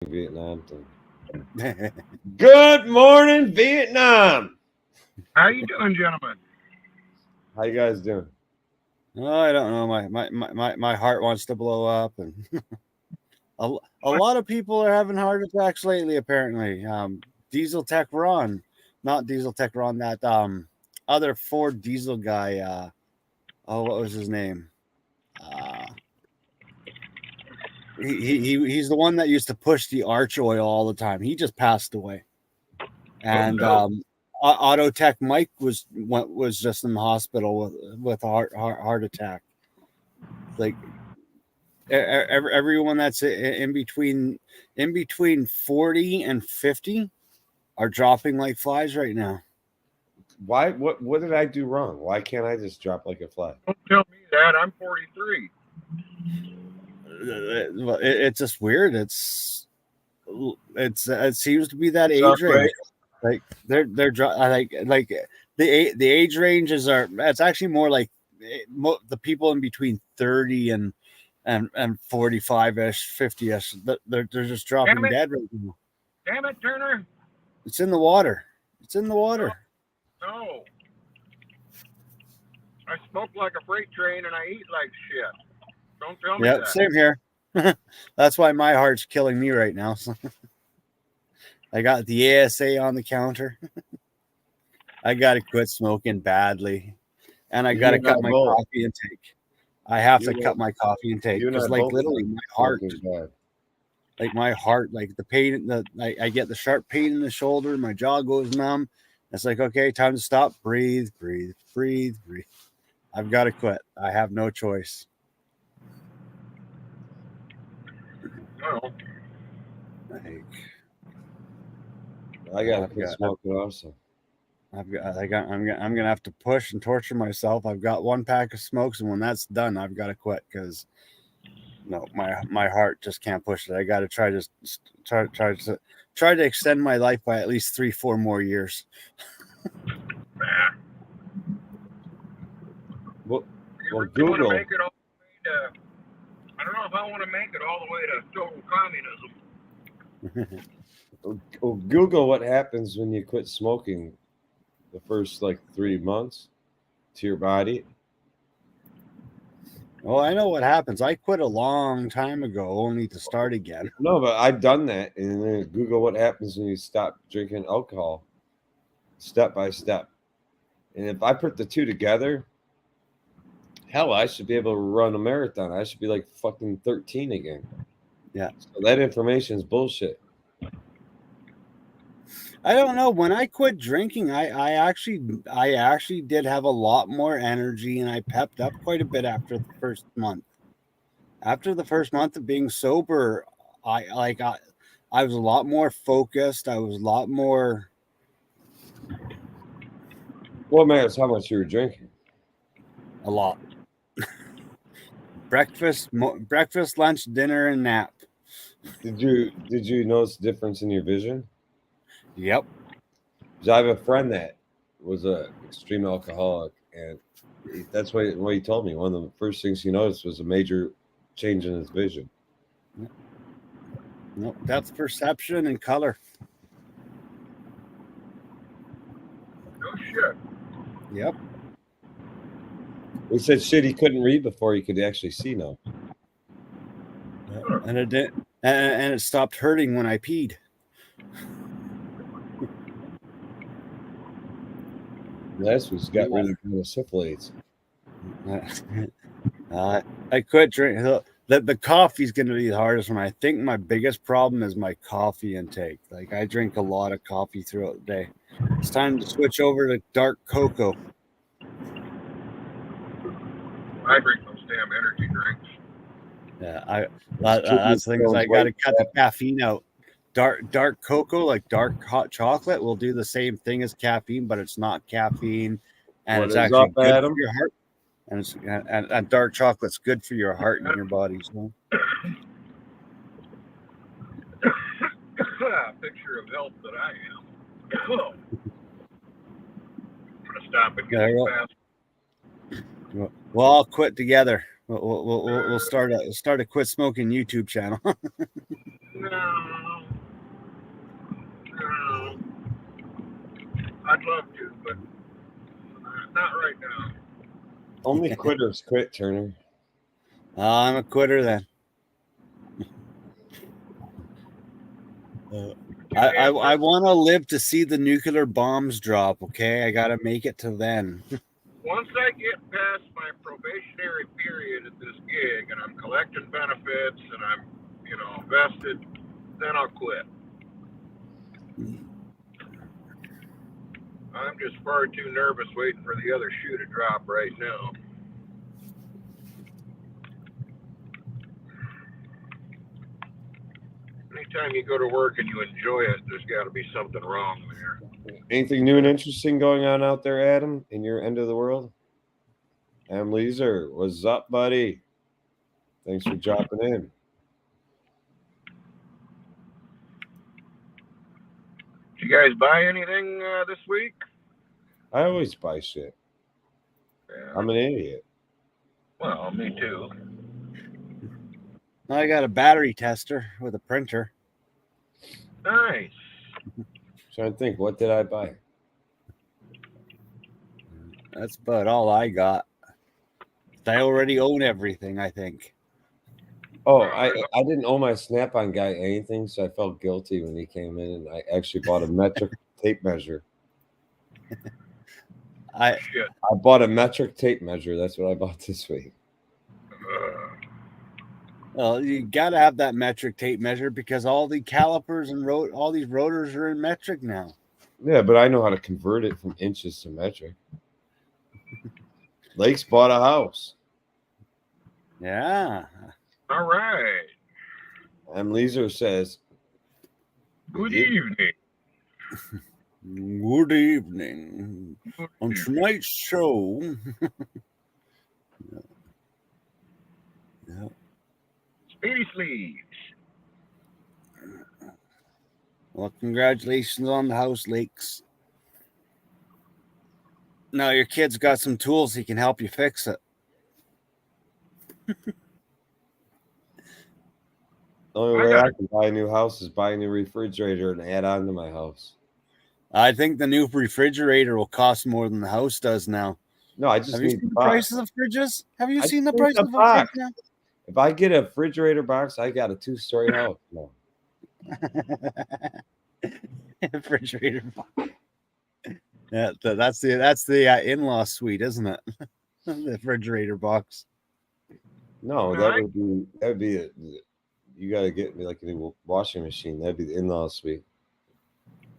Vietnam thing. Good morning, Vietnam. How you doing, gentlemen? How you guys doing? Oh, I don't know. My heart wants to blow up, and a lot of people are having heart attacks lately. Apparently, Diesel Tech Ron, not Diesel Tech Ron. That other Ford Diesel guy. What was his name? He's the one that used to push the arch oil all the time. He just passed away, and Auto Tech Mike was just in the hospital with a heart attack. Like everyone that's in between 40 and 50 are dropping like flies right now. Why? What did I do wrong? Why can't I just drop like a fly? Don't tell me that. I'm 43. It's just weird. It seems to be that age range. Like they're like the age ranges are. It's actually more like the people in between 30 and 45ish, 50ish. They're just dropping dead right now. Damn it, Turner! It's in the water. It's in the water. No. I smoke like a freight train and I eat like shit. Don't tell me that. Yeah, same here. That's why my heart's killing me right now. I got the ASA on the counter. I got to quit smoking badly, and I got to cut my coffee intake. I have to cut my coffee intake because, like, literally, my heart, like the pain, I get the sharp pain in the shoulder. My jaw goes numb. It's like, okay, time to stop. Breathe. I've got to quit. I have no choice. No. I gotta quit smoking also. I'm gonna have to push and torture myself. I've got one pack of smokes, and when that's done, I've got to quit because no, my heart just can't push it. I got to try to extend my life by at least 3-4 more years. Well, Google. I don't know if I want to make it all the way to total communism. Google what happens when you quit smoking the first 3 months to your body. Oh, I know what happens. I quit a long time ago only to start again. No, but I've done that. And then Google what happens when you stop drinking alcohol step by step. And if I put the two together, hell, I should be able to run a marathon. I should be like fucking 13 again. Yeah. So that information is bullshit. I don't know. When I quit drinking, I actually did have a lot more energy, and I pepped up quite a bit after the first month. After the first month of being sober, I was a lot more focused. I was a lot more. What matters how much you were drinking? A lot. Breakfast, lunch, dinner, and nap. Did you notice a difference in your vision? Yep. I have a friend that was an extreme alcoholic, and that's what he told me. One of the first things he noticed was a major change in his vision. No, depth perception and color. No shit. Yep. He said shit he couldn't read before he could actually see now. And it did, and it stopped hurting when I peed. Last week's got really good syphilis. I quit drinking. The coffee's going to be the hardest one. I think my biggest problem is my coffee intake. Like, I drink a lot of coffee throughout the day. It's time to switch over to dark cocoa. I drink those damn energy drinks. Yeah, that's the thing is I got to cut the caffeine out. Dark cocoa, like dark hot chocolate, will do the same thing as caffeine, but it's not caffeine, and it's actually good for your heart. And dark chocolate's good for your heart and your body. So. Picture of health that I am. I'm gonna stop and get fast. We'll all quit together. We'll start a quit smoking YouTube channel. No. I'd love to, but not right now. Only quitters quit, Turner. I'm a quitter then. I want to live to see the nuclear bombs drop. Okay, I gotta make it to then. Once I get past my probationary period at this gig and I'm collecting benefits and I'm, vested, then I'll quit. I'm just far too nervous waiting for the other shoe to drop right now. Anytime you go to work and you enjoy it, there's got to be something wrong there. Anything new and interesting going on out there, Adam, in your end of the world? Adam Leeser, what's up, buddy? Thanks for dropping in. Did you guys buy anything this week? I always buy shit. Yeah. I'm an idiot. Well, me too. I got a battery tester with a printer. Nice. Trying to think, what did I buy? That's about all I got. I already own everything, I think. Oh, I didn't owe my Snap-on guy anything, so I felt guilty when he came in, and I actually bought a metric tape measure. I bought a metric tape measure. That's what I bought this week. Well, you got to have that metric tape measure because all the calipers and all these rotors are in metric now. Yeah, but I know how to convert it from inches to metric. Lake's bought a house. Yeah. All right. Leeser says, Good evening. Good evening. On tonight's show. Yeah. Speedy Sleeves. Well, congratulations on the house, Lakes. Now your kid's got some tools he can help you fix it. The only way I can buy a new house is buy a new refrigerator and add on to my house. I think the new refrigerator will cost more than the house does now. No, I just Have you need seen the the prices of fridges? Have you seen the price of a fridge now? If I get a refrigerator box, I got a 2-story house. No. Refrigerator box. Yeah, that's the in-law suite, isn't it? The refrigerator box. No, that would be you got to get me like a new washing machine. That'd be the in-law suite.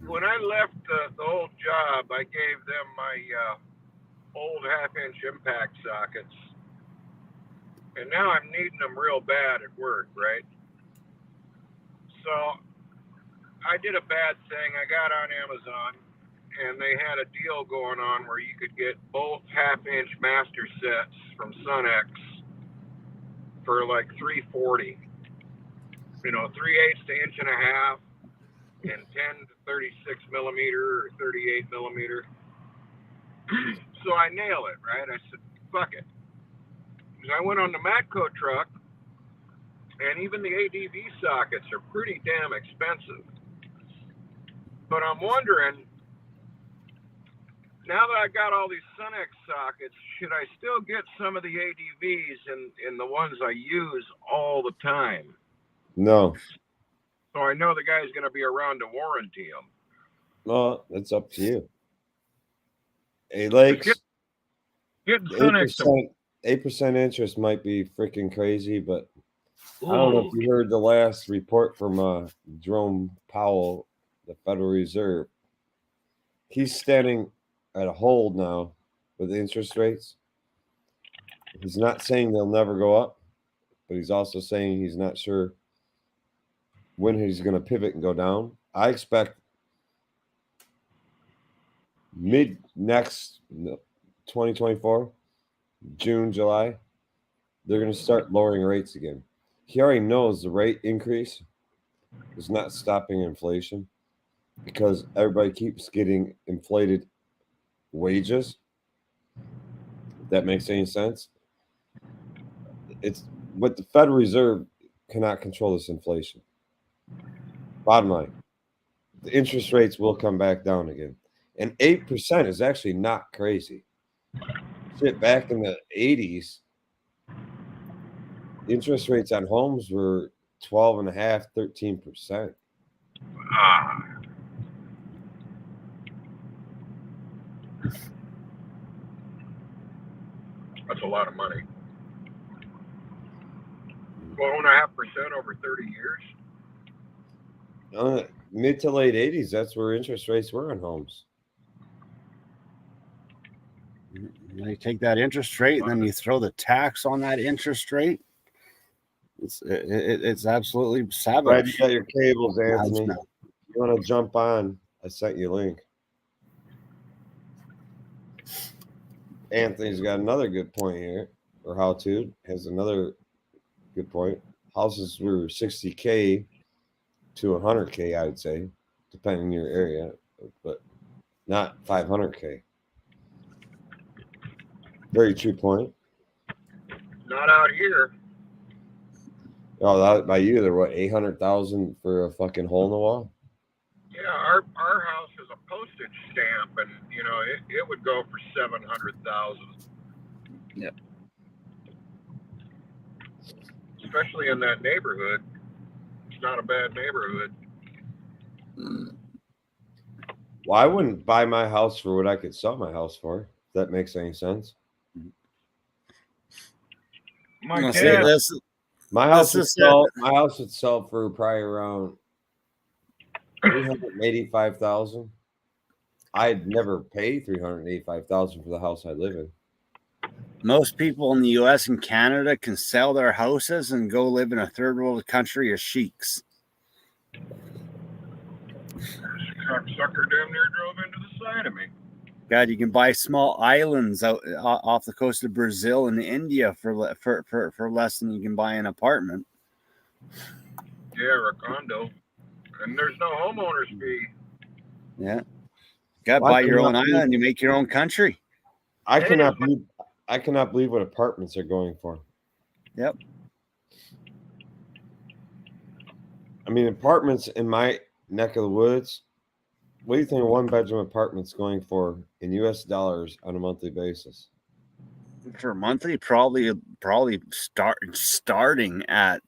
When I left the old job, I gave them my old half-inch impact sockets. And now I'm needing them real bad at work, right? So I did a bad thing. I got on Amazon, and they had a deal going on where you could get both half-inch master sets from Sunex for like $340. 3/8 to 1.5 inches, and 10 to 36 millimeter or 38 millimeter. So I nail it, right? I said, fuck it. Because I went on the Matco truck, and even the ADV sockets are pretty damn expensive. But I'm wondering, now that I got all these Sunex sockets, should I still get some of the ADVs in the ones I use all the time? No. So I know the guy's going to be around to warranty them. Well, that's up to you. Hey, Lakes, getting Sunex 8% interest might be freaking crazy, but I don't know if you heard the last report from Jerome Powell, the Federal Reserve. He's standing at a hold now with interest rates. He's not saying they'll never go up, but he's also saying he's not sure when he's going to pivot and go down. I expect mid next 2024, June, July, they're going to start lowering rates again. He already knows the rate increase is not stopping inflation because everybody keeps getting inflated wages. If that makes any sense. It's what the Federal Reserve cannot control this inflation. Bottom line, the interest rates will come back down again. And 8% is actually not crazy. Shit, back in the 80s, interest rates on homes were 12.5%, 13%. Ah. That's a lot of money. 12.5% over 30 years. Mid to late 80s, that's where interest rates were on homes. You take that interest rate and then you throw the tax on that interest rate. It's absolutely savage. Glad you got your cables, Anthony. You want to jump on? I sent you a link. Anthony's got another good point here, or how to has another good point. Houses were 60K to 100K, I would say, depending on your area, but not 500K. Very true point. Not out here. Oh, that, by you, they're what, 800,000 for a fucking hole in the wall? Yeah, our house is a postage stamp, and you know it would go for 700,000. Yep. Especially in that neighborhood. It's not a bad neighborhood. Well, I wouldn't buy my house for what I could sell my house for. If that makes any sense. My My dad, house would sell for probably around 385,000. I'd never pay 385,000 for the house I live in. Most people in the U.S. and Canada can sell their houses and go live in a third world country as sheiks. sucker damn near drove into the side of me. God, you can buy small islands out off the coast of Brazil and India for less than you can buy an apartment. Yeah, or a condo. And there's no homeowner's fee. Yeah. Got to buy your own island. You make your own country. I cannot believe what apartments are going for. Yep. I mean, apartments in my neck of the woods, what do you think a one-bedroom apartment's going for in U.S. dollars on a monthly basis? For monthly, probably starting at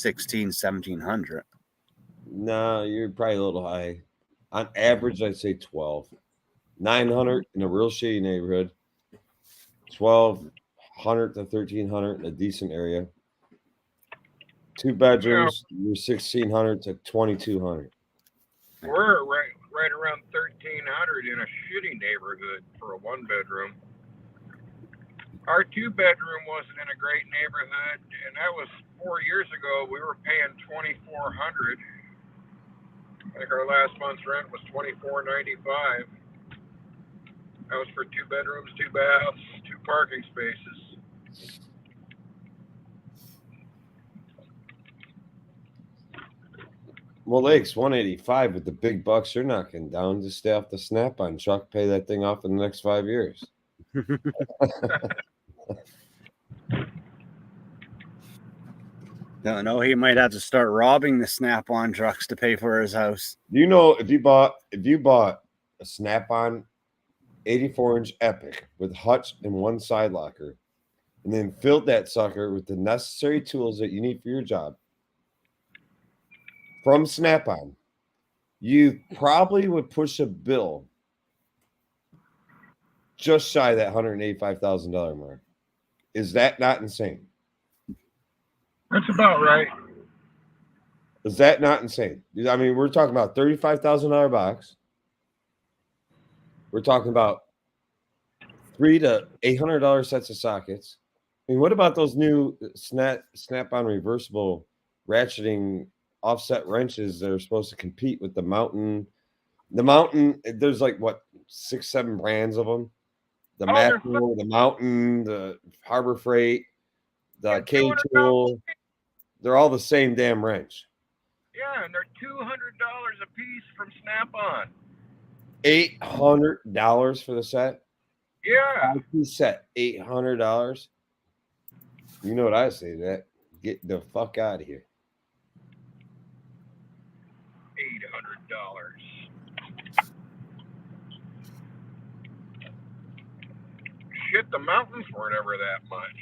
1,700. No, you're probably a little high. On average, I'd say 12. 900 in a real shitty neighborhood. 1,200 to 1,300 in a decent area. 2 bedrooms, you're 1,600 to 2,200. We're right around 1,300 in a shitty neighborhood for a 1-bedroom. Our 2-bedroom wasn't in a great neighborhood, and that was 4 years ago. We were paying $2,400. I think our last month's rent was $2,495. That was for 2 bedrooms, 2 baths, 2 parking spaces. Well, Lake's 185 with the big bucks you're knocking down. Just stay off the Snap-on truck, pay that thing off in the next 5 years. Don't know. He might have to start robbing the Snap-on trucks to pay for his house. You know, if you bought a Snap-on 84-inch Epic with hutch and 1 side locker, and then filled that sucker with the necessary tools that you need for your job from Snap-on, you probably would push a bill just shy of that $185,000 mark. Is that not insane? That's about right. Is that not insane? I mean, we're talking about $35,000 box. We're talking about $300 to $800 sets of sockets. I mean, what about those new Snap-on reversible ratcheting offset wrenches that are supposed to compete with the Mountain? The Mountain, there's like what, 6-7 brands of them. The Macro, the Mountain, the Harbor Freight, the K-Tool. They're all the same damn wrench. Yeah, and they're $200 a piece from Snap-on. $800 for the set? Yeah. Set $800. You know what I say to that? Get the fuck out of here. Shit, the mountains weren't ever that much.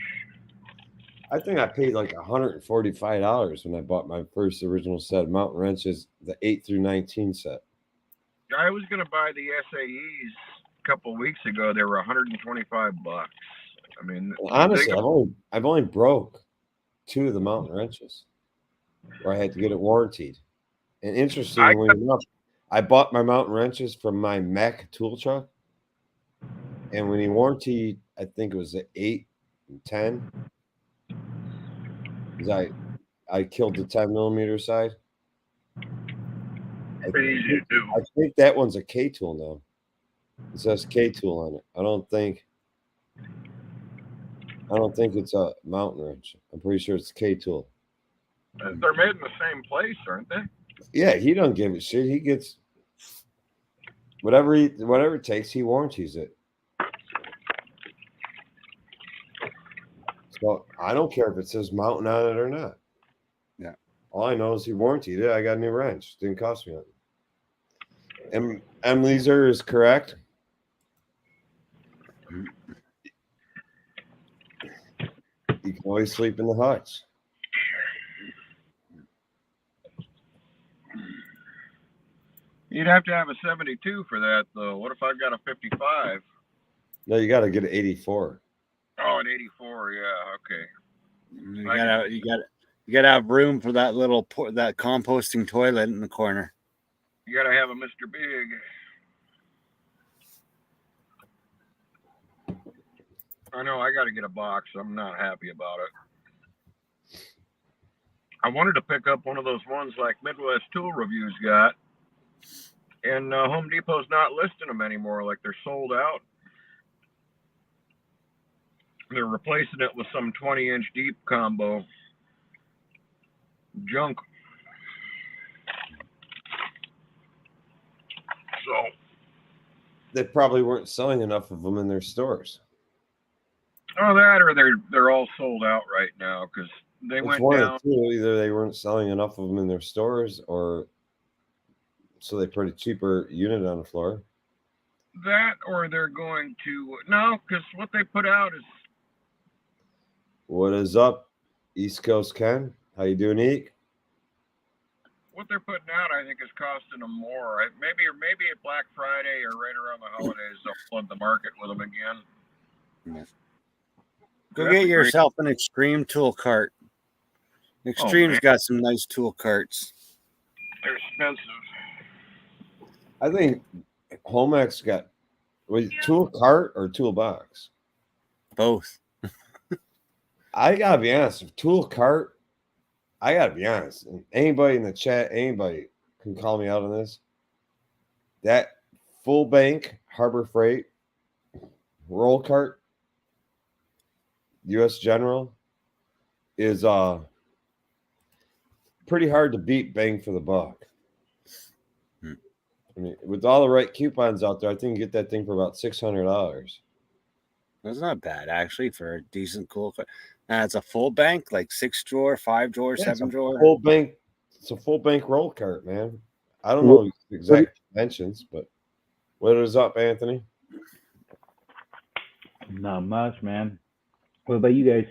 I think I paid like $145 when I bought my first original set of mountain wrenches, the 8 through 19 set. I was gonna buy the SAEs a couple weeks ago. They were $125. I mean, Honestly, I've only broke 2 of the mountain wrenches where I had to get it warranted. And interestingly enough, I bought my mountain wrenches from my Mack tool truck, and when he warranted, I think it was the 8 and 10. Because I killed the 10 millimeter side. I think that one's a K tool now. It says K tool on it. I don't think it's a mountain wrench. I'm pretty sure it's K tool. They're made in the same place, aren't they? Yeah, he don't give a shit. He gets whatever it takes. He warranties it. So I don't care if it says mountain on it or not. Yeah. All I know is he warranted it. I got a new wrench. Didn't cost me nothing. And Emily's is correct. You can always sleep in the huts. You'd have to have a 72 for that, though. What if I got a 55? No, you got to get an 84. Oh, an 84. Yeah, okay. You gotta have room for that little that composting toilet in the corner. You gotta have a Mr. Big. I know I gotta get a box. I'm not happy about it. I wanted to pick up one of those ones like Midwest Tool Reviews got, and Home Depot's not listing them anymore. Like they're sold out. They're replacing it with some 20-inch deep combo junk. So They probably weren't selling enough of them in their stores. Oh, that or they're all sold out right now because they went down. Either they weren't selling enough of them in their stores, or so they put a cheaper unit on the floor. That or they're going to because what they put out is. What is up, East Coast Ken? How you doing, Eek? What they're putting out, I think, is costing them more. Maybe at Black Friday or right around the holidays, they'll flood the market with them again. Yeah. Go get yourself an Extreme tool cart. Extreme's got some nice tool carts. They're expensive. I think Homex got tool cart or toolbox? Both. I gotta be honest. Tool cart. I gotta be honest. Anybody in the chat, anybody can call me out on this. That full bank Harbor Freight roll cart, U.S. General, is pretty hard to beat. Bang for the buck. I mean, with all the right coupons out there, I think you get that thing for about $600. That's not bad, actually, for a decent cool cart. It's a full bank, like 6 drawer, 5 drawer, 7 drawer. Full bank. It's a full bank roll cart, man. I don't know the exact dimensions, but what is up, Anthony? Not much, man. What about you guys?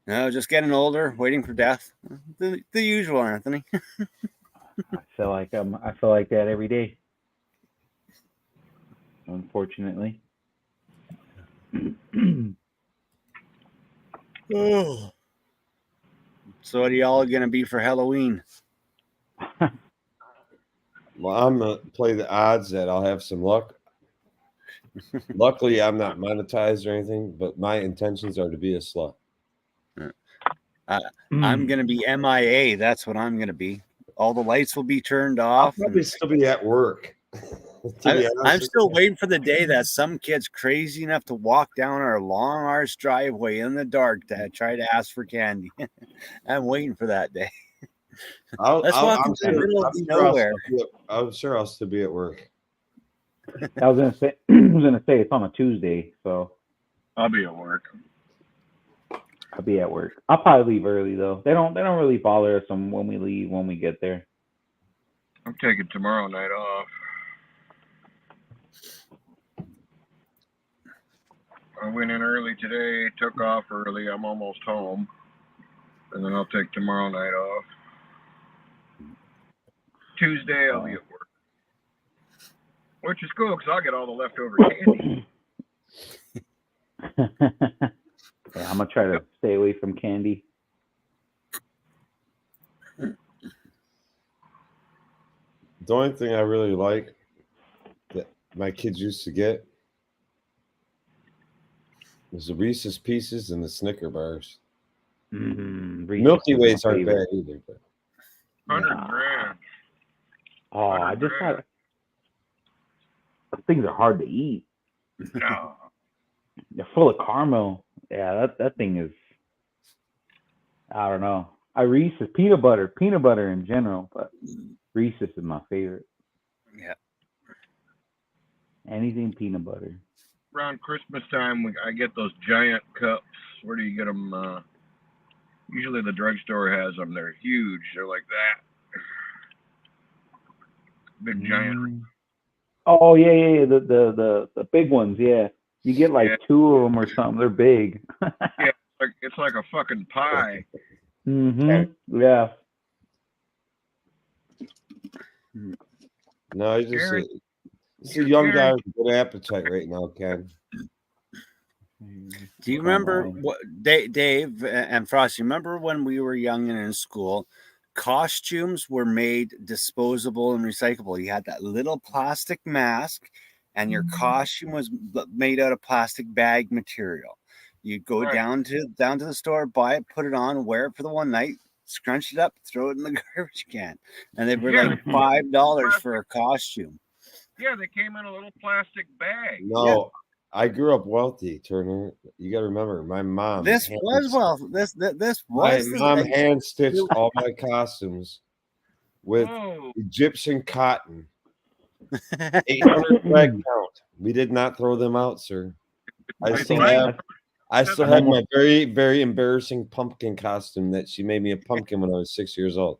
No, just getting older, waiting for death. The usual, Anthony. I feel like that every day. Unfortunately. Oh. So what are y'all gonna be for Halloween? Well, I'm gonna play the odds that I'll have some luck. Luckily, I'm not monetized or anything, but my intentions are to be a slut. I'm gonna be MIA. That's what I'm gonna be. All the lights will be turned off. I'll probably still be at work. I'm still waiting for the day that some kid's crazy enough to walk down our long arse driveway in the dark to try to ask for candy. I'm waiting for that day. Let's walk into the middle of nowhere. I'm sure I'll still be at work. I was gonna say it's on a Tuesday, so I'll be at work. I'll be at work. I'll probably leave early though. They don't really bother us when we leave when we get there. I'm taking tomorrow night off. I went in early today, took off early. I'm almost home. And then I'll take tomorrow night off. Tuesday, I'll be at work. Which is cool because I'll get all the leftover candy. Yeah, I'm going to try to stay away from candy. The only thing I really like that my kids used to get was the Reese's Pieces and the Snicker bars. Milky Ways aren't bad either. But 100 grand. Oh, I just thought those things are hard to eat. No. They're full of caramel. Yeah, that thing is. I don't know. Reese's peanut butter in general, but Reese's is my favorite. Yeah. Anything peanut butter. Around Christmas time, I get those giant cups. Where do you get them? Usually the drugstore has them. They're huge. They're like that. Big giant. Oh yeah. The big ones. Yeah, you get like 2 of them or something. They're big. Yeah, it's like a fucking pie. Yeah. no, it's a young guy with a good appetite right now, Ken. Do you remember what Dave and Frosty? Remember when we were young and in school, costumes were made disposable and recyclable. You had that little plastic mask, and your costume was made out of plastic bag material. You'd go down to the store, buy it, put it on, wear it for the one night, scrunch it up, throw it in the garbage can, and they were like $5 for a costume. Yeah, they came in a little plastic bag. No, I grew up wealthy, Turner. You got to remember, my mom. This was my mom hand stitched all my costumes with Egyptian cotton. 800 flag count. We did not throw them out, sir. I still have my very, very embarrassing pumpkin costume that she made me a pumpkin when I was 6 years old.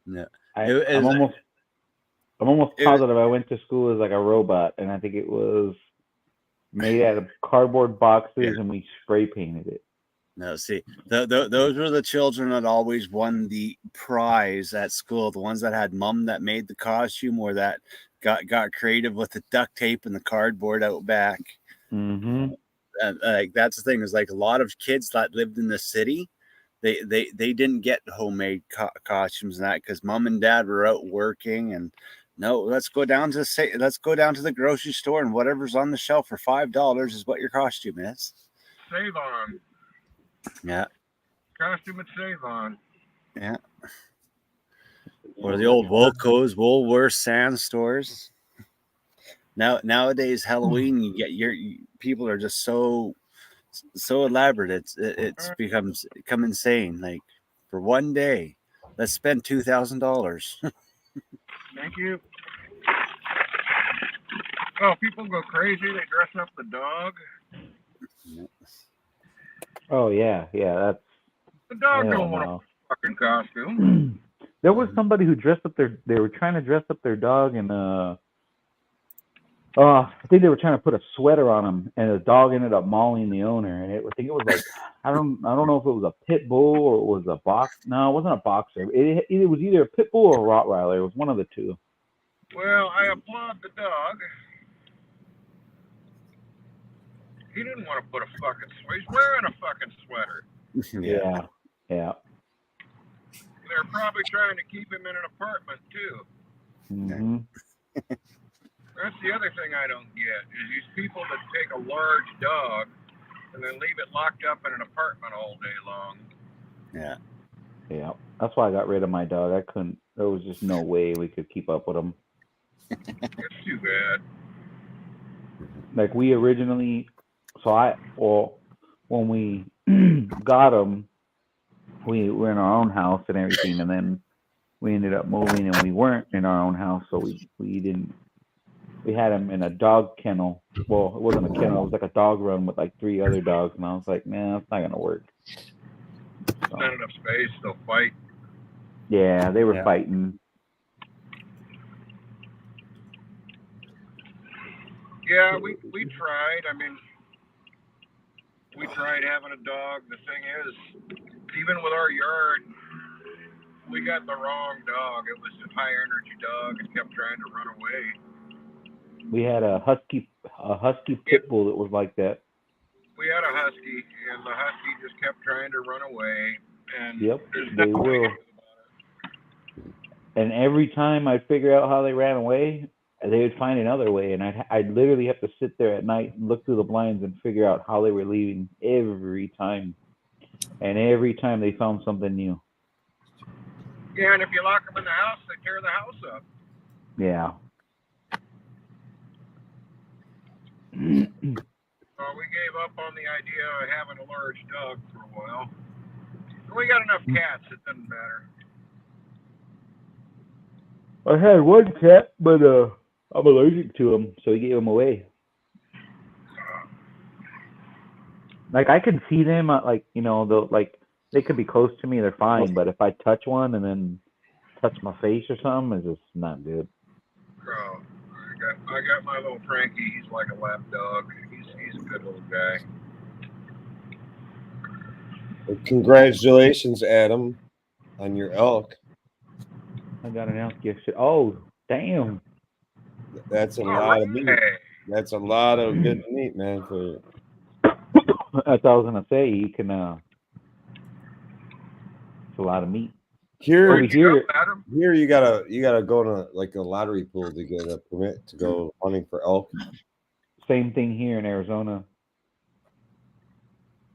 Yeah, I'm almost positive I went to school as like a robot, and I think it was made out of cardboard boxes, and we spray painted it. No, see, those were the children that always won the prize at school. The ones that had mom that made the costume, or that got creative with the duct tape and the cardboard out back. Like that's the thing, is like a lot of kids that lived in the city, they didn't get homemade costumes and that because mom and dad were out working. And no, let's go down to the grocery store, and whatever's on the shelf for $5 is what your costume is. Save on. Yeah. Costume at Save on. Yeah. Or the old Woolco's, Woolworths, Sand stores. Nowadays, Halloween, you get people are just so elaborate. It's become insane. Like for one day, let's spend $2,000. Thank you. Oh, people go crazy. They dress up the dog. Oh yeah, that's the dog. Don't want a fucking costume. There was somebody who dressed up they were trying to dress up their dog, and I think they were trying to put a sweater on him, and the dog ended up mauling the owner. And I think it was like I don't know if it was a pit bull or it was a box. No, it wasn't a boxer. It was either a pit bull or a Rottweiler. It was one of the two. Well, I applaud the dog. He didn't want to put a fucking sweater. He's wearing a fucking sweater. Yeah. They're probably trying to keep him in an apartment too. That's the other thing I don't get is these people that take a large dog and then leave it locked up in an apartment all day long. Yeah. That's why I got rid of my dog. I couldn't. There was just no way we could keep up with him. It's too bad. Like we originally, when we got him, we were in our own house and everything, and then we ended up moving, and we weren't in our own house, so we didn't. We had him in a dog kennel. Well, it wasn't a kennel; it was like a dog run with like 3 other dogs, and I was like, "Man, that's not gonna work." Not enough space. They'll fight. Yeah, they were Yeah. fighting. Yeah, we tried. I mean, we tried having a dog. The thing is, even with our yard, we got the wrong dog. It was a high energy dog and kept trying to run away. We had a husky pit bull that was like that. We had a husky, and the husky just kept trying to run away. And Yep, there's they nothing we will. could do about it. And every time I'd figure out how they ran away, they would find another way, and I'd literally have to sit there at night and look through the blinds and figure out how they were leaving every time. And every time they found something new. Yeah, and if you lock them in the house, they tear the house up. Yeah. So we gave up on the idea of having a large dog for a while. And we got enough cats, it doesn't matter. I had one cat, but I'm allergic to him, so he gave him away. Like I can see them, like they could be close to me, they're fine. But if I touch one and then touch my face or something, it's just not good. Bro, I got my little Frankie. He's like a lap dog. He's a good little guy. Well, congratulations, Adam, on your elk. I got an elk yesterday. Oh, damn! That's a All lot of meat. right. That's a lot of good meat, man. For That's what I was gonna say. You can. It's a lot of meat. here, Where'd you go, Adam? here you gotta go to like a lottery pool to get a permit to go hunting for elk. Same thing here in Arizona.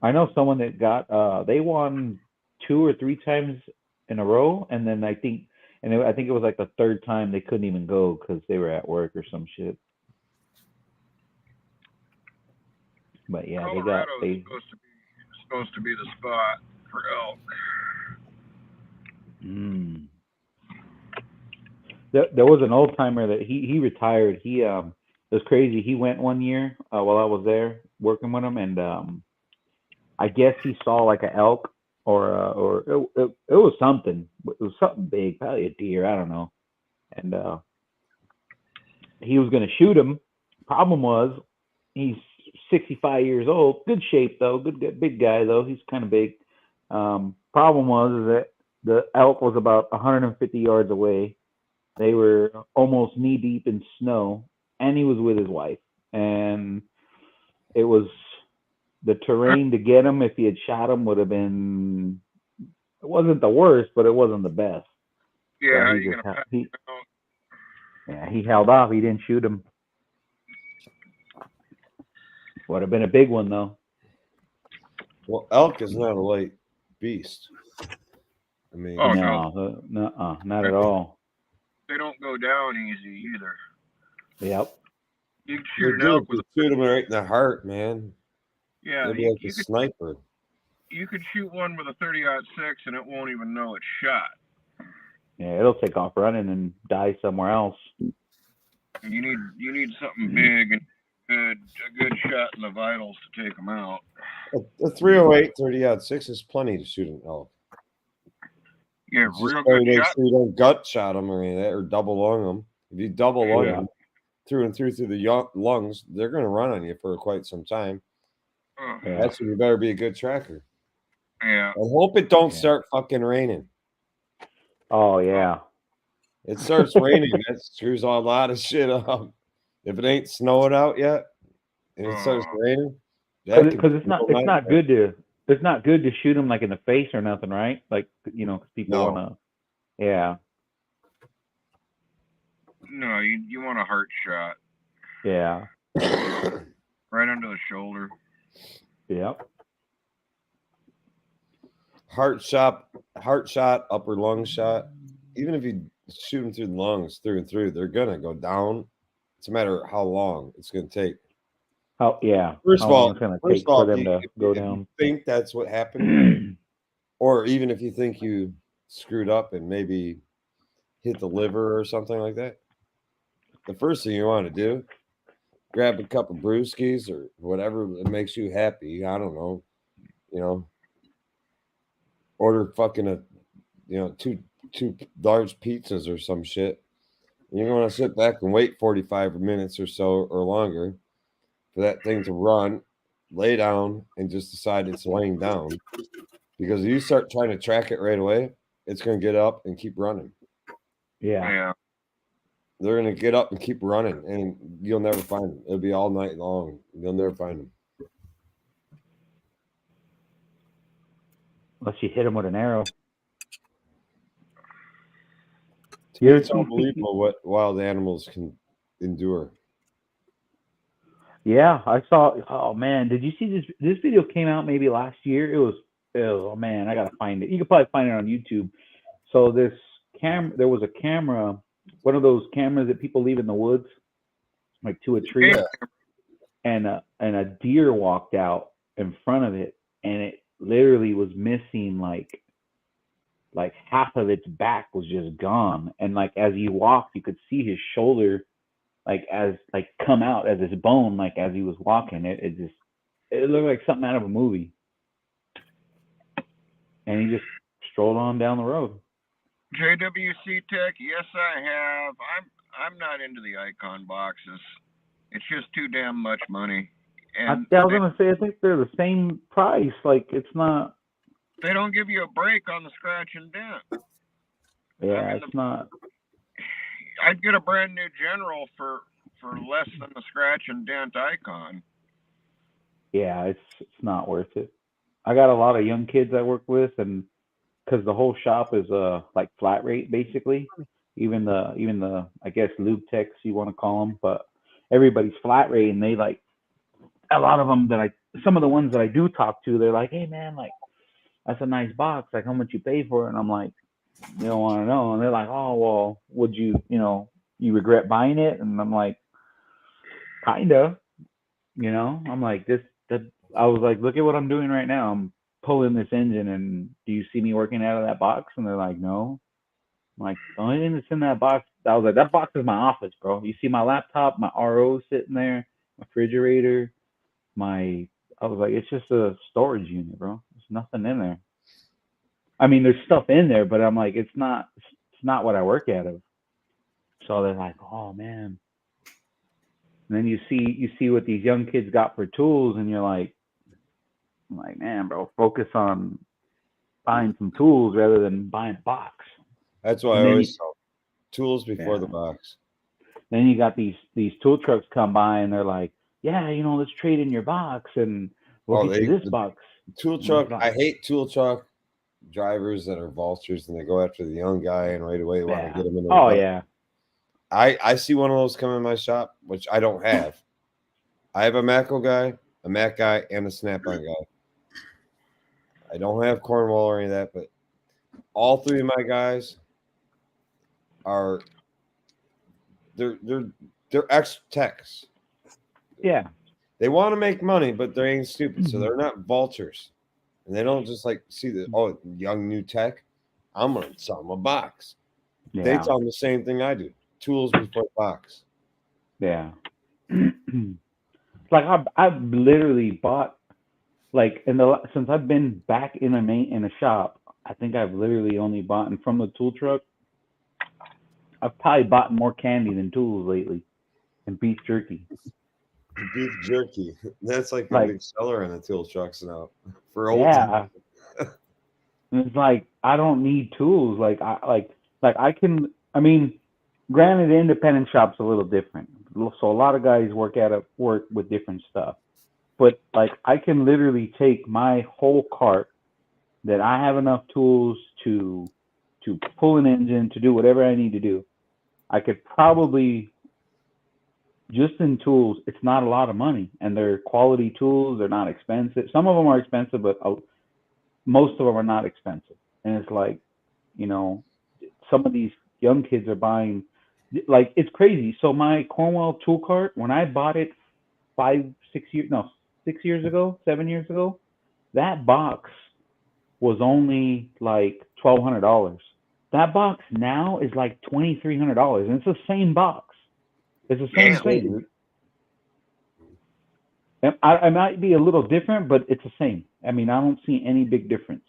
I know someone that got. They won 2 or 3 times in a row, and then I think it was like the third time they couldn't even go because they were at work or some shit. But yeah, Colorado's they supposed to be the spot for elk. There was an old timer that he retired. It was crazy. He went one year while I was there working with him, and I guess he saw like an elk or it was something. It was something big, probably a deer. I don't know. And he was gonna shoot him. Problem was he's 65 years old. Good shape though. Good big guy though. He's kind of big. Problem was is that the elk was about 150 yards away. They were almost knee deep in snow, and he was with his wife. And it was the terrain to get him. If he had shot him, would have been. It wasn't the worst, but it wasn't the best. Yeah, So you're gonna pass him out. Yeah, he held off. He didn't shoot him. Would have been a big one though. Well, elk is not a light beast. I mean, Oh, no, not at all. They don't go down easy either. Yep. You can you shoot an elk with shoot him right in the heart, man. yeah. Maybe like a sniper. You could shoot one with a 30-06 and it won't even know it's shot. Yeah, it'll take off running and die somewhere else. And you need something big and a good shot in the vitals to take them out. A 308 30-06 is plenty to shoot an elk. Yeah, It's real just good make shot. sure you don't gut shot them or any of that, or double lung them. If you double lung Yeah. them through and through the lungs, they're going to run on you for quite some time. Yeah. That's when you better be a good tracker. Yeah. I hope it don't start fucking raining. Oh yeah. It starts raining, that screws a lot of shit up. If it ain't snowing out yet, and it starts raining, Because it's not good to shoot them like in the face or nothing, right? Like because people No. want to. Yeah. No, you want a heart shot Yeah. right under the shoulder. Yep. heart shot, upper lung shot. Even if you shoot them through the lungs, through and through, they're gonna go down. It's a matter of how long it's gonna take. Oh yeah. First How of all, long it's gonna take for them to go down? You think that's what happened, or even if you think you screwed up and maybe hit the liver or something like that, the first thing you want to do, grab a cup of brewskis or whatever that makes you happy. I don't know, order fucking two large pizzas or some shit. You're going to sit back and wait 45 minutes or so or longer for that thing to run, lay down, and just decide it's laying down. Because if you start trying to track it right away, it's going to get up and keep running. Yeah. Yeah. They're going to get up and keep running, and you'll never find them. It'll be all night long. You'll never find them. Unless you hit them with an arrow. To me, it's unbelievable what wild animals can endure. Yeah, I saw. Oh man, did you see this? This video came out maybe last year. It was. Oh man, I gotta find it. You could probably find it on YouTube. So there was a camera, one of those cameras that people leave in the woods, like to a tree, Yeah. and a deer walked out in front of it, and it literally was missing like half of its back was just gone, and like as he walked, you could see his shoulder like come out as his bone, like as he was walking. It looked like something out of a movie. And he just strolled on down the road. JWC Tech, yes I have. I'm not into the icon boxes. It's just too damn much money. And I was gonna say I think they're the same price. Like it's not. They don't give you a break on the scratch and dent. Yeah, I mean, it's not. I'd get a brand new General for less than the scratch and dent icon. Yeah, it's not worth it. I got a lot of young kids I work with, and because the whole shop is like flat rate basically. Even the I guess lube techs you want to call them, but everybody's flat rate, and they like a lot of them some of the ones that I do talk to, they're like, hey man, like that's a nice box. Like how much you pay for it? And I'm like, you don't want to know. And they're like, oh well, would you you regret buying it? And I'm like, kinda. I'm like I was like, look at what I'm doing right now. I'm pulling this engine, and do you see me working out of that box? And they're like, no. I'm like, the only thing that's in that box, I was like, that box is my office, bro. You see my laptop, my RO sitting there, my refrigerator, I was like, it's just a storage unit, bro. There's nothing in there. I mean, there's stuff in there, but I'm like, it's not what I work out of. So they're like, oh man. And then you see what these young kids got for tools, and you're like, I'm like, man, bro, focus on buying some tools rather than buying a box. That's why I always tell tools before the box. Then you got these tool trucks come by, and they're like, yeah, let's trade in your box, and we'll get you this box. Tool truck. I hate tool truck drivers that are vultures, and they go after the young guy, and right away want to get him in the box. Yeah. I see one of those come in my shop, which I don't have. I have a Macco guy, a Mac guy, and a Snap-on guy. I don't have Cornwall or any of that, but all three of my guys are they're ex-techs. Yeah. They want to make money, but they ain't stupid, so they're not vultures. And they don't just like see the young new tech. I'm gonna sell them a box. Yeah. They tell them the same thing I do. Tools before box. Yeah. Like I've literally bought since I've been back in a shop, I think I've literally only bought from the tool truck. I've probably bought more candy than tools lately, and beef jerky. Beef jerky. That's like a big seller in the tool trucks now for old. Yeah. It's like I don't need tools. I can. I mean, granted, the independent shop's a little different, so a lot of guys work with different stuff. But like I can literally take my whole cart that I have enough tools to pull an engine, to do whatever I need to do. I could probably, just in tools, it's not a lot of money, and they're quality tools. They're not expensive. Some of them are expensive, but most of them are not expensive. And it's like, some of these young kids are buying, like, it's crazy. So my Cornwall tool cart, when I bought it 6 years ago, 7 years ago, that box was only like $1,200. That box now is like $2,300, and it's the same box. It's the same thing. I might be a little different, but it's the same. I mean, I don't see any big difference.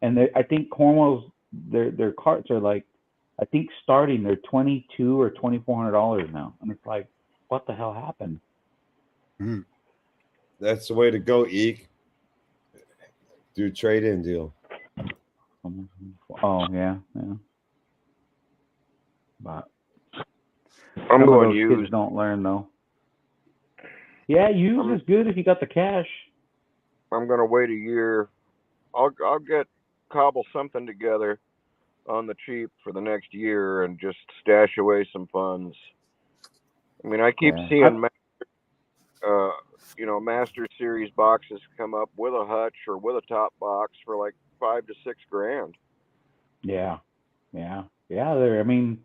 and I think Cornwall's their carts are like, I think starting they're $2,200 or $2,400 now, and it's like, what the hell happened? That's the way to go, Eek. Do a trade-in deal. Oh yeah. But I'm some of going those used. kids don't learn though. Yeah, used is good if you got the cash. I'm gonna wait a year. I'll cobble something together on the cheap for the next year and just stash away some funds. I mean, I keep Yeah. seeing, Master Series boxes come up with a hutch or with a top box for like $5,000 to $6,000. Yeah. There. I mean,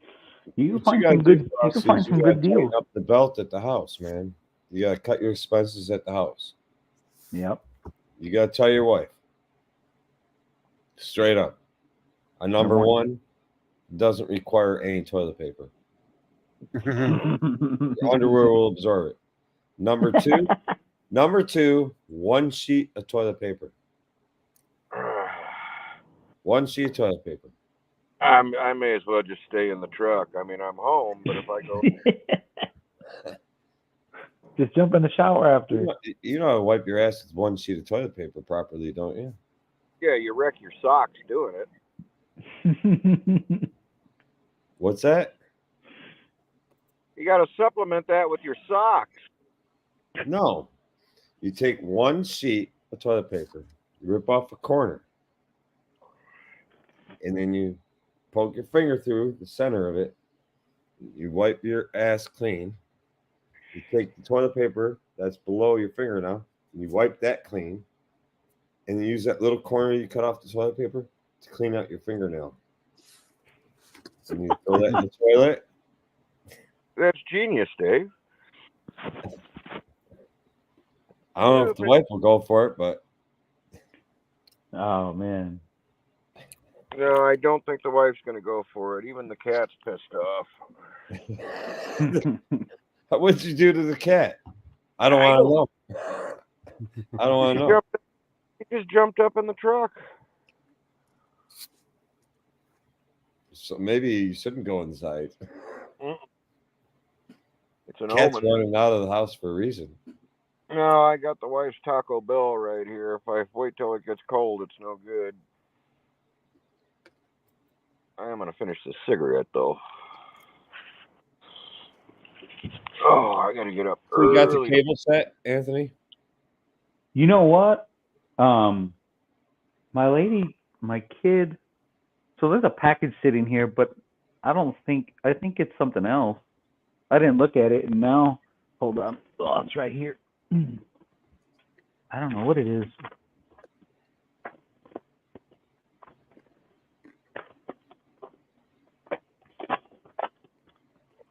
you can What you find gotta some do good. for You us can is find you some gotta good tighten deals. up the belt at the house, man. You gotta cut your expenses at the house. Yep. You gotta tell your wife straight up. A number one doesn't require any toilet paper. Your underwear will absorb it. Number two, one sheet of toilet paper. One sheet of toilet paper. I may as well just stay in the truck. I mean, I'm home, but if I go, Just jump in the shower after. You know how to wipe your ass with one sheet of toilet paper properly, don't you? yeah, you wreck your socks doing it. What's that? You got to supplement that with your socks. No. You take one sheet of toilet paper, you rip off a corner, and then you poke your finger through the center of it. You wipe your ass clean. You take the toilet paper that's below your finger now, and you wipe that clean, and you use that little corner you cut off the toilet paper to clean out your fingernail. And you throw that in the toilet. That's genius, Dave. I don't know if the wife will go for it, but Oh man. No, I don't think the wife's going to go for it. Even the cat's pissed off. what'd you do to the cat? I don't want to know. I don't want to know. He just jumped up in the truck. So maybe you shouldn't go inside. It's an Cat's omen. running out of the house for a reason. No, I got the wife's Taco Bell right here. If I wait till it gets cold, it's no good. I am going to finish this cigarette, though. Oh, I got to get up So you got the early. cable set, Anthony? You know what? My kid. So there's a package sitting here, but I think it's something else. I didn't look at it, and now, hold on. Oh, it's right here. I don't know what it is.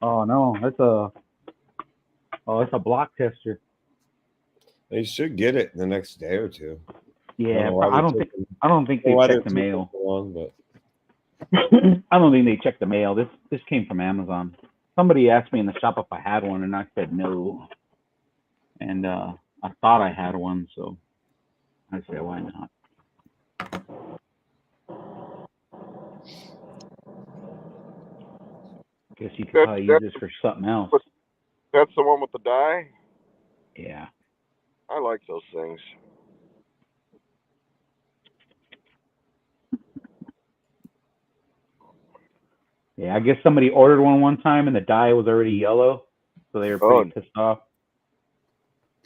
Oh no, it's a block tester. They should get it in the next day or two. Yeah, I don't think they checked the mail. So long, but I don't think they checked the mail. This came from Amazon. Somebody asked me in the shop if I had one, and I said no. And I thought I had one, so I said, why not? Guess you could probably use this for something else. That's the one with the dye? Yeah. I like those things. Yeah, I guess somebody ordered one time and the dye was already yellow, so they were pretty pissed off.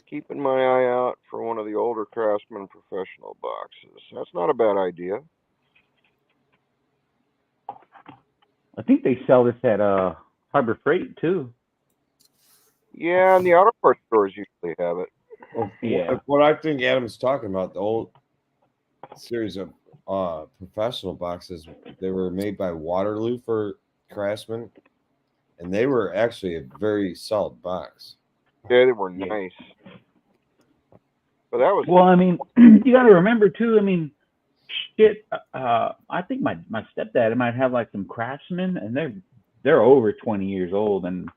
Keeping my eye out for one of the older Craftsman professional boxes. That's not a bad idea. I think they sell this at Harbor Freight too. Yeah, and the auto parts stores usually have it. Well, yeah. What I think Adam's talking about, the old series of professional boxes, they were made by Waterloo for Craftsman, and they were actually a very solid box. Yeah, they were nice. But that was well, I mean, you got to remember too. I mean, shit. I think my stepdad might have like some Craftsman, and they're over 20 years old, and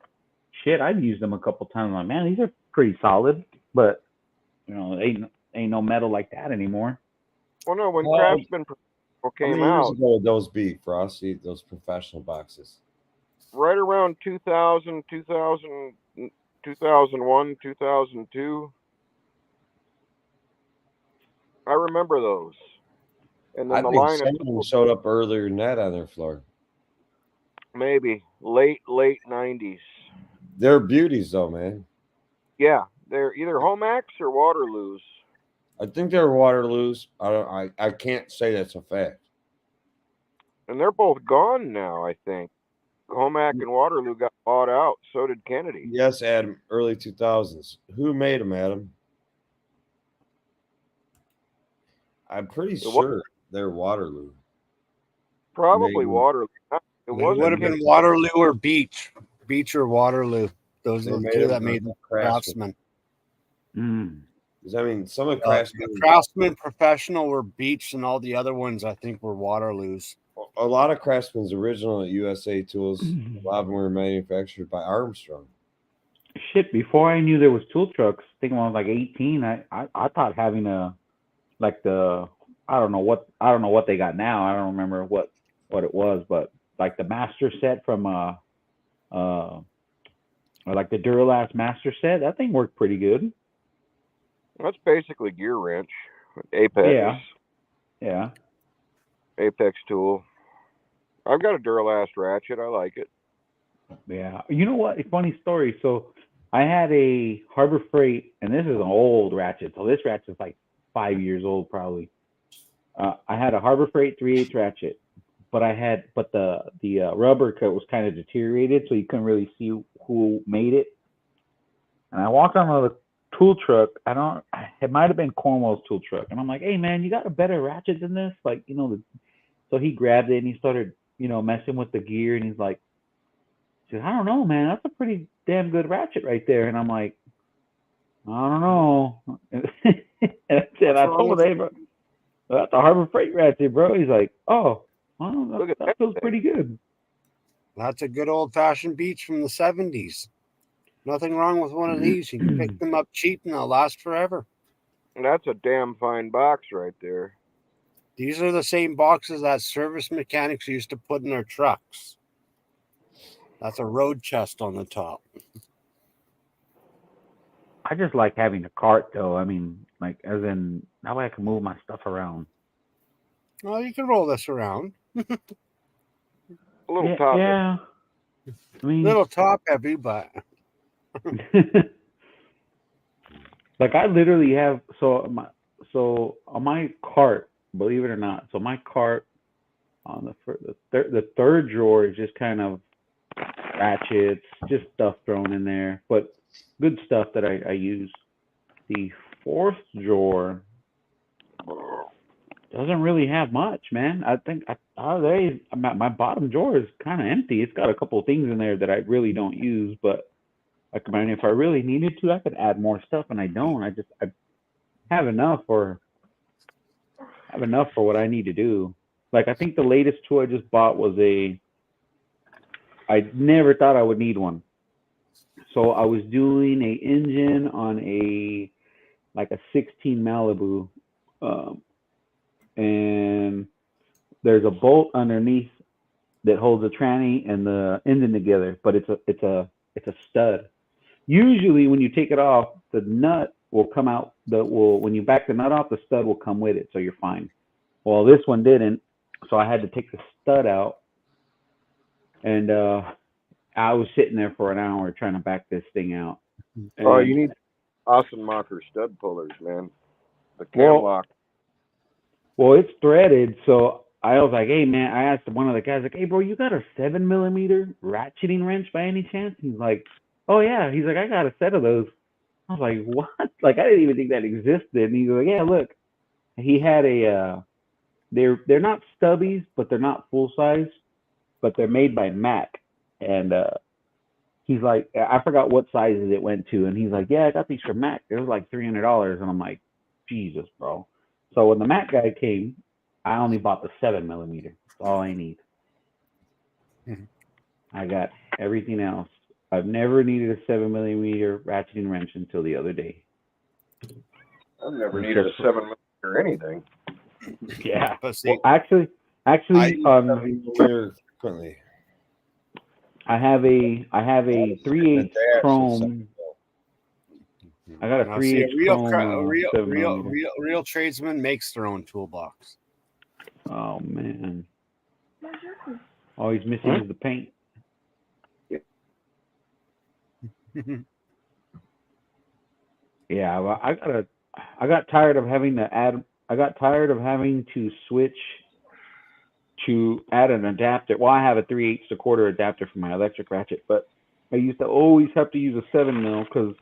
shit, I've used them a couple times. I'm like, man, these are pretty solid, but you know, ain't no metal like that anymore. Well, no, when How came many years out, ago would those be, Frosty? Those professional boxes? right around 2000, 2001, 2002. I remember those. And then I the think line of some of them tools, showed up earlier than that on their floor. maybe late 90s. They're beauties, though, man. Yeah, they're either Homax or Waterloos. I think they're Waterloos. I can't say that's a fact. And they're both gone now, I think. Homac and Waterloo got bought out. So did Kennedy. Yes, Adam. Early 2000s. Who made them, Adam? I'm pretty It was sure they're Waterloo. probably Maybe. Waterloo. It It would wasn't have been Kennedy. Waterloo or Beach. Beach or Waterloo. Those They are the made two them that for made the Craftsman. Craftsman. Because I mean, some of The Craftsman, Craftsman Professional were Beach, and all the other ones I think were Waterloos. a lot of Craftsman's original USA tools, a lot of them were manufactured by Armstrong. Shit, before I knew there was tool trucks, I think when I was like 18, I thought having like the I don't know what they got now. I don't remember what it was, but like the master set from or like the Duralast master set, that thing worked pretty good. That's basically gear wrench. Apex. Yeah. Apex tool. I've got a Duralast ratchet. I like it. Yeah. You know what? A funny story. So I had a Harbor Freight, and this is an old ratchet. So this ratchet's like 5 years old probably. I had a Harbor Freight 3/8 ratchet, but the rubber cut was kind of deteriorated, so you couldn't really see who made it. And I walked onto the tool truck. It might have been Cornwell's tool truck, and I'm like, "Hey man, you got a better ratchet than this?" Like, so he grabbed it and he started, messing with the gear, and he's like, "I don't know, man. That's a pretty damn good ratchet right there." And I'm like, "I don't know." And I told him, "Hey, bro, that's a Harbor Freight ratchet, bro." He's like, "Oh, well, Look at that feels pretty good." That's a good old-fashioned Beach from the 70s. Nothing wrong with one of these. You can pick them up cheap and they'll last forever. That's a damn fine box right there. These are the same boxes that service mechanics used to put in their trucks. That's a road chest on the top. I just like having a cart, though. I mean, like, as in, that way I can move my stuff around. Well, you can roll this around. A little top. Yeah. I mean, Little top heavy, but like I literally have on my cart, believe it or not. So my cart on the third drawer is just kind of ratchets, just stuff thrown in there, but good stuff that I use. The fourth drawer doesn't really have much, man. I think my bottom drawer is kind of empty. It's got a couple of things in there that I really don't use, but like, I mean, if I really needed to, I could add more stuff, and I don't. I have enough for what I need to do. Like, I think the latest tool I just bought was I never thought I would need one. So I was doing a engine on a 16 Malibu, and there's a bolt underneath that holds the tranny and the engine together, but it's a stud. Usually, when you take it off, the nut will come out. When you back the nut off, the stud will come with it, so you're fine. Well, this one didn't, so I had to take the stud out, and I was sitting there for an hour trying to back this thing out. Oh, you need Ossenmacher stud pullers, man. The cam lock. Well, it's threaded, so I was like, "Hey, man," I asked one of the guys, like, "Hey, bro, you got a 7mm ratcheting wrench by any chance?" He's like, "Oh yeah." He's like, "I got a set of those." I was like, "What?" Like, I didn't even think that existed. And he's like, "Yeah, look." He had they're not stubbies, but they're not full size, but they're made by Mac. And he's like, I forgot what sizes it went to, and he's like, "Yeah, I got these from Mac. They were like $300." And I'm like, "Jesus, bro." So when the Mac guy came, I only bought the 7mm. That's all I need. I got everything else. I've never needed a 7mm ratcheting wrench until the other day. I've never needed a 7mm or anything. Yeah. But see, Well, actually, I use um, 7 millimeter frequently. I have a My 3/8 dad said chrome. I got a now see, 3/8 chrome 7 millimeter. real tradesman makes their own toolbox. Oh man! All he's missing is the paint. Yeah, well, I got tired of having to add. I got tired of having to switch to add an adapter. Well, I have a 3/8 to quarter adapter for my electric ratchet, but I used to always have to use a 7 mil because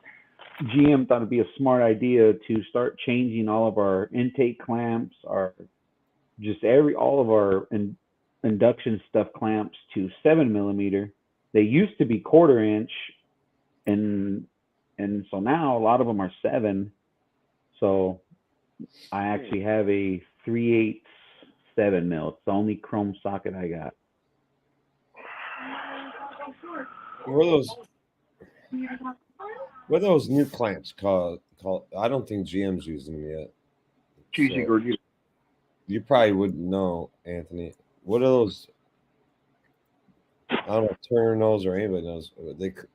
GM thought it'd be a smart idea to start changing all of our intake clamps, all of our induction stuff clamps to 7 millimeter. They used to be 1/4 inch, and so now a lot of them are 7. So I actually have a 3/8 7 mil. It's the only chrome socket I got. What are those new clamps called? I don't think GM's using them yet. Cheesy So, gordita. you probably wouldn't know, Anthony. What are those? I don't know if Turner knows or anybody knows.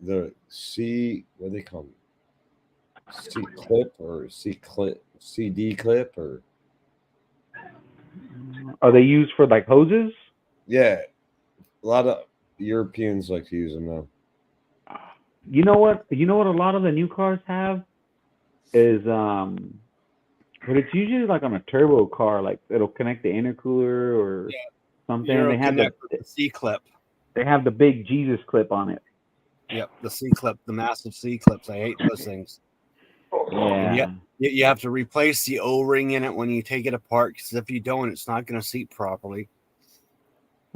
The C, what do they call them? C clip or CD clip or Are they used for like hoses? yeah. A lot of Europeans like to use them now. You know what? You know what a lot of the new cars have is but it's usually like on a turbo car, like it'll connect the intercooler or something. Euro They have Connect with the C clip. they have the big Jesus clip on it. Yep, the C clip, the massive C clips. I hate those things. And Yeah. you have to replace the O-ring in it when you take it apart, because if you don't, it's not going to seat properly.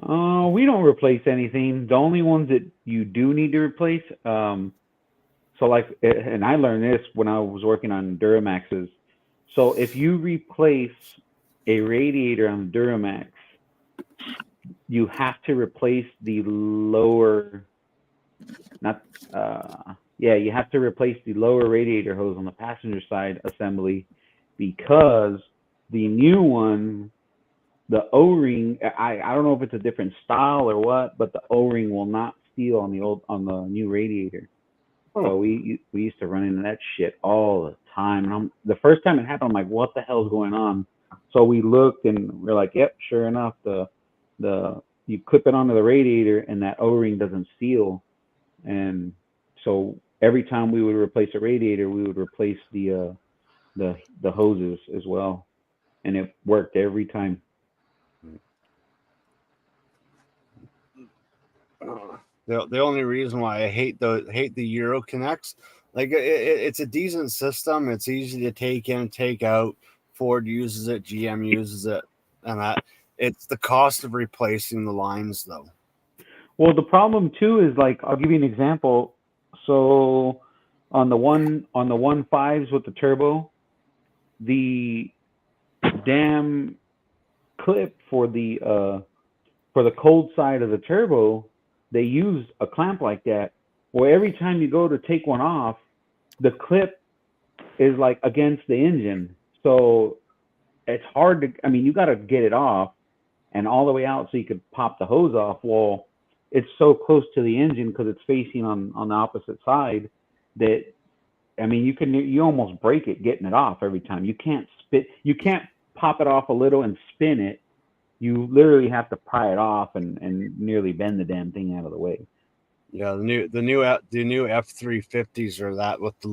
We don't replace anything. The only ones that you do need to replace, so like, and I learned this when I was working on Duramaxes. So if you replace a radiator on the Duramax, you have to replace the lower, you have to replace the lower radiator hose on the passenger side assembly, because the new one, the O-ring, I don't know if it's a different style or what, but the O-ring will not seal on the new radiator. So we used to run into that shit all the time. And the first time it happened, I'm like, what the hell's going on? So we looked and we're like, yep, sure enough, the you clip it onto the radiator and that O-ring doesn't seal. And so every time we would replace a radiator, we would replace the hoses as well, and it worked every time. The only reason why I hate the Euro Connects, like it's a decent system. It's easy to take in, take out. Ford uses it, GM uses it, and that it's the cost of replacing the lines though. Well, the problem too is, like, I'll give you an example. So on the 1.5s with the turbo, the damn clip for the cold side of the turbo, they use a clamp like that. Well, every time you go to take one off, the clip is like against the engine, so it's hard to. I mean, you got to get it off and all the way out so you could pop the hose off. Well, it's so close to the engine because it's facing on the opposite side that, I mean, you almost break it getting it off every time. You can't pop it off a little and spin it. You literally have to pry it off and nearly bend the damn thing out of the way. Yeah, the new F350s are that with the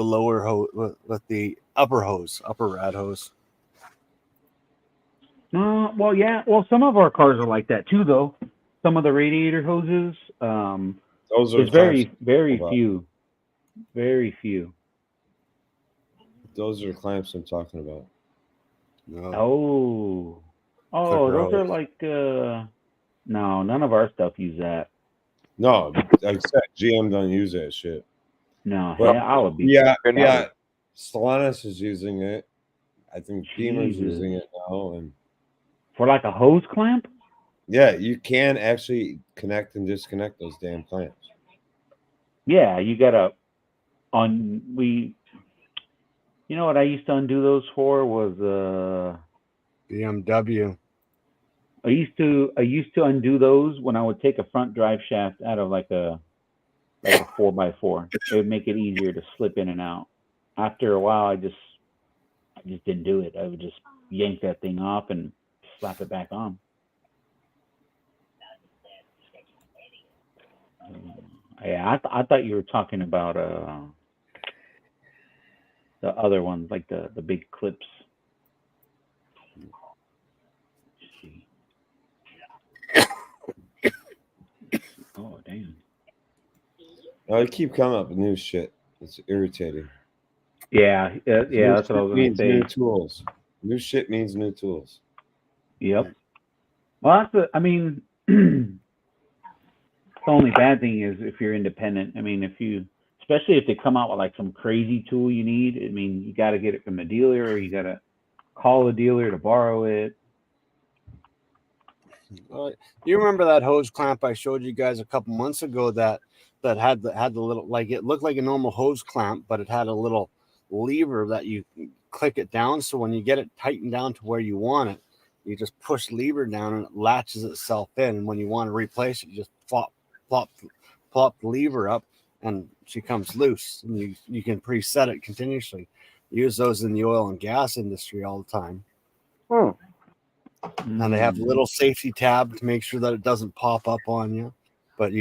lower hose, with the upper rad hose. Well, yeah. Well, some of our cars are like that too, though. Some of the radiator hoses. Those are There's the very clamps very few. Those are the clamps I'm talking about. No. Oh, those are like no, none of our stuff use that. No, like I said, GM don't use that shit. No, But I would be. yeah. Stellantis is using it. I think Beamer's Jesus. using it now, and For like a hose clamp? yeah, you can actually connect and disconnect those damn clamps. Yeah, you gotta You know what I used to undo those for was BMW. I used to undo those when I would take a front drive shaft out of like a 4x4. It would make it easier to slip in and out. After a while, I just didn't do it. I would just yank that thing off and slap it back on. Yeah, I thought you were talking about the other ones, like the big clips. Let's see. Oh damn. I keep coming up with new shit. It's irritating. Yeah, New that's what I shit was gonna means say. new tools. New shit means new tools. Yep. Well, I mean, the only bad thing is if you're independent. I mean, especially if they come out with like some crazy tool you need. I mean, you got to get it from the dealer, or you got to call the dealer to borrow it. You remember that hose clamp I showed you guys a couple months ago that had the little, like, it looked like a normal hose clamp, but it had a little lever that you click it down. So when you get it tightened down to where you want it, you just push lever down and it latches itself in. And when you want to replace it, you just plop the lever up and she comes loose. And you can preset it continuously. Use those in the oil and gas industry all the time. And they have a little safety tab to make sure that it doesn't pop up on you. But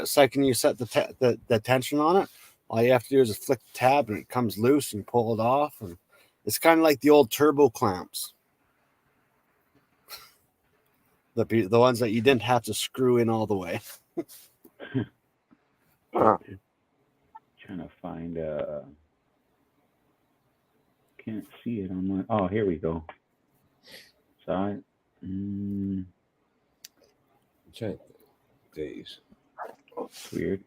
second you set the tension on it, all you have to do is flick the tab and it comes loose and pull it off. And it's kind of like the old turbo clamps, the ones that you didn't have to screw in all the way. Trying to find can't see it on my. Oh, here we go. Side. Check days. It's weird.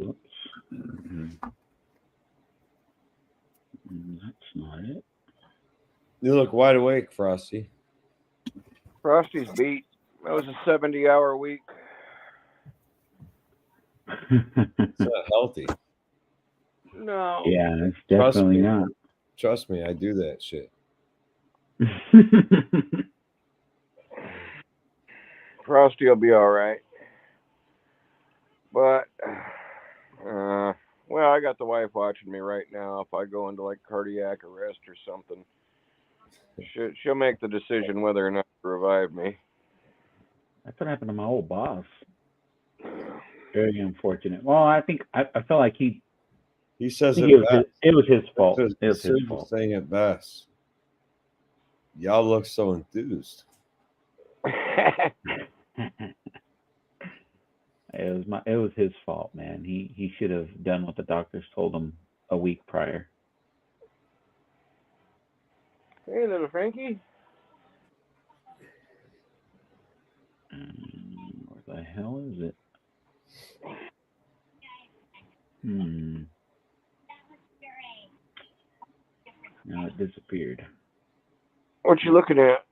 Oops. That's not it. You look wide awake, Frosty. Frosty's beat. That was a 70-hour week. It's not healthy. No. Yeah, it's definitely not. Trust me, I do that shit. Frosty will be all right. But, well, I got the wife watching me right now. If I go into like cardiac arrest or something, she'll make the decision whether or not to revive me. That's what happened to my old boss. Very unfortunate. Well, I think I felt like he says it was his fault. It was his fault. Saying it best. Y'all look so enthused. It was his fault, man. He should have done what the doctors told him a week prior. Hey, little Frankie. Where the hell is it? Now it disappeared. What you looking at?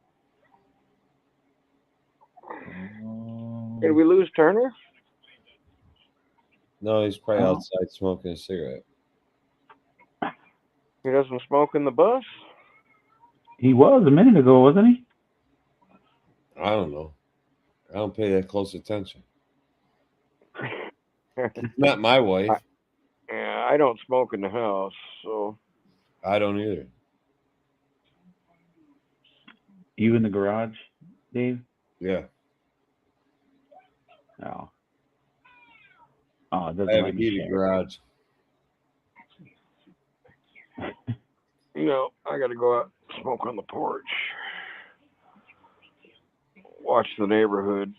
Did we lose Turner? No, he's probably outside smoking a cigarette. He doesn't smoke in the bus? He was a minute ago, wasn't he? I don't know. I don't pay that close attention. Not my wife. Yeah, I don't smoke in the house, so. I don't either. You in the garage, Dave? Yeah. Oh. Oh, it doesn't I have let a me heated share. garage. No, I got to go out and smoke on the porch. Watch the neighborhood.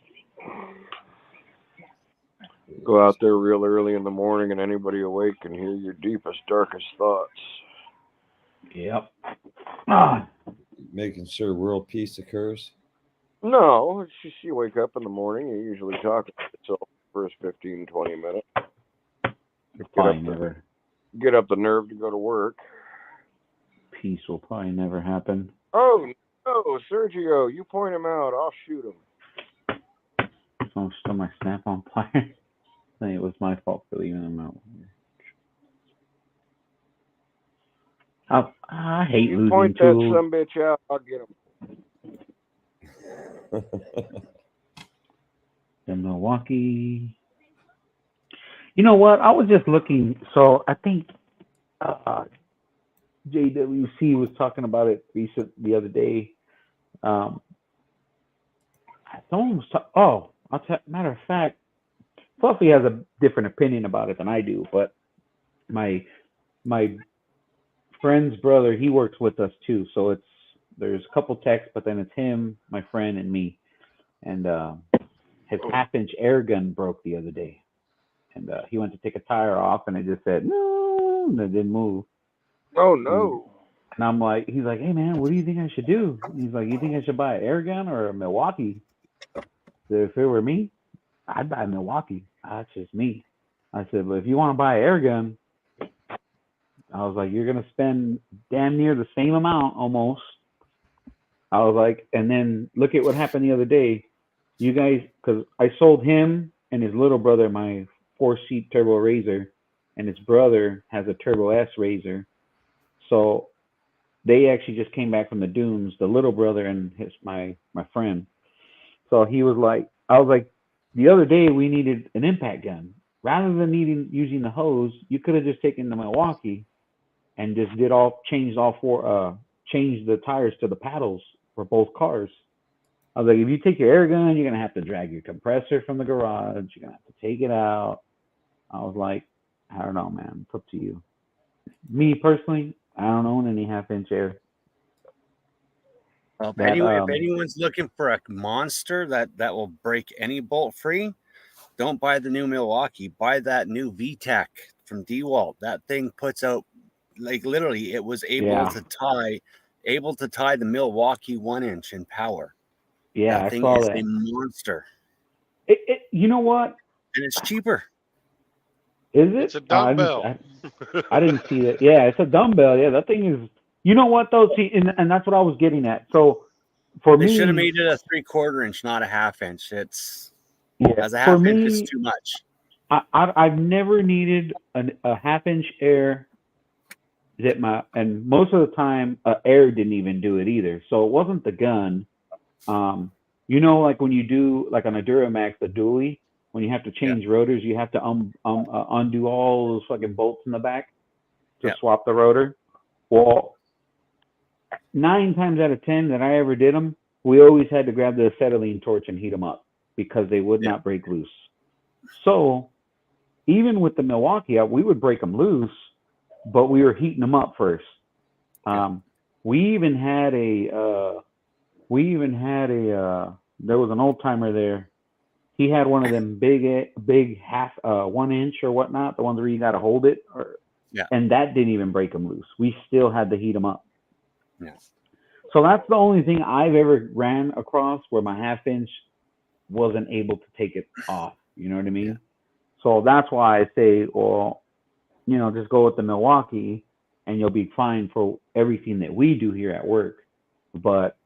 Go out there real early in the morning and anybody awake can hear your deepest, darkest thoughts. Yep. Making sure world peace occurs. No, it's just you wake up in the morning, you usually talk until the first 15, 20 minutes. Get up the nerve to go to work. Peace will probably never happen. Oh, no, Sergio, you point him out. I'll shoot him. Oh, still my snap-on pliers. I think it was my fault for leaving them out. I hate You losing point that tools. sumbitch out, I'll get him. The Milwaukee. You know what? I was just looking. So I think JWC was talking about it the other day. Someone was matter of fact, Fluffy has a different opinion about it than I do, but my friend's brother, he works with us too. So there's a couple techs, but then it's him, my friend, and me. And his half-inch air gun broke the other day, and he went to take a tire off, and it just said no, and it didn't move. Oh no! And I'm like, he's like, hey man, what do you think I should do? He's like, you think I should buy an air gun or a Milwaukee? So if it were me, I'd buy a Milwaukee. That's just me. I said, but if you want to buy an air gun, I was like, you're gonna spend damn near the same amount almost. I was like, and then look at what happened the other day. You guys, because I sold him and his little brother my 4-seat turbo razor, and his brother has a turbo S razor. So they actually just came back from the dunes, the little brother and my friend. So he was like, I was like, the other day we needed an impact gun. Rather than using the hose, you could have just taken the Milwaukee and just changed the tires to the paddles for both cars. I was like, if you take your air gun, you're gonna have to drag your compressor from the garage. You're gonna have to take it out. I was like, I don't know, man. It's up to you. Me personally, I don't own any half-inch air. Well, if anyone's looking for a monster that will break any bolt free, don't buy the new Milwaukee. Buy that new VTEC from DeWalt. That thing puts out, like, literally, it was able to tie the Milwaukee 1-inch in power. Yeah, that I thing saw is that. a monster, You know what? and it's cheaper. Is it? It's a dumbbell. I didn't see that. Yeah, it's a dumbbell. Yeah, that thing is. You know what though? See, and that's what I was getting at. So for They me, should have made it a 3/4 inch, not a 1/2 inch. As a for 1/2 inch, me, it's too much. I've never needed a 1/2 inch air and most of the time air didn't even do it either. So it wasn't the gun. Like when you do like on a Duramax, the dually, when you have to change rotors, you have to undo all those fucking bolts in the back to swap the rotor. Well, 9 times out of 10 that I ever did them, we always had to grab the acetylene torch and heat them up because they would not break loose. So even with the Milwaukee, we would break them loose, but we were heating them up first. We even had a there was an old timer there. He had one of them big half 1 inch or whatnot, the ones where you got to hold it, and that didn't even break them loose. We still had to heat them up. Yeah. So that's the only thing I've ever ran across where my 1/2 inch wasn't able to take it off. You know what I mean? Yeah. So that's why I say, well, just go with the Milwaukee and you'll be fine for everything that we do here at work. But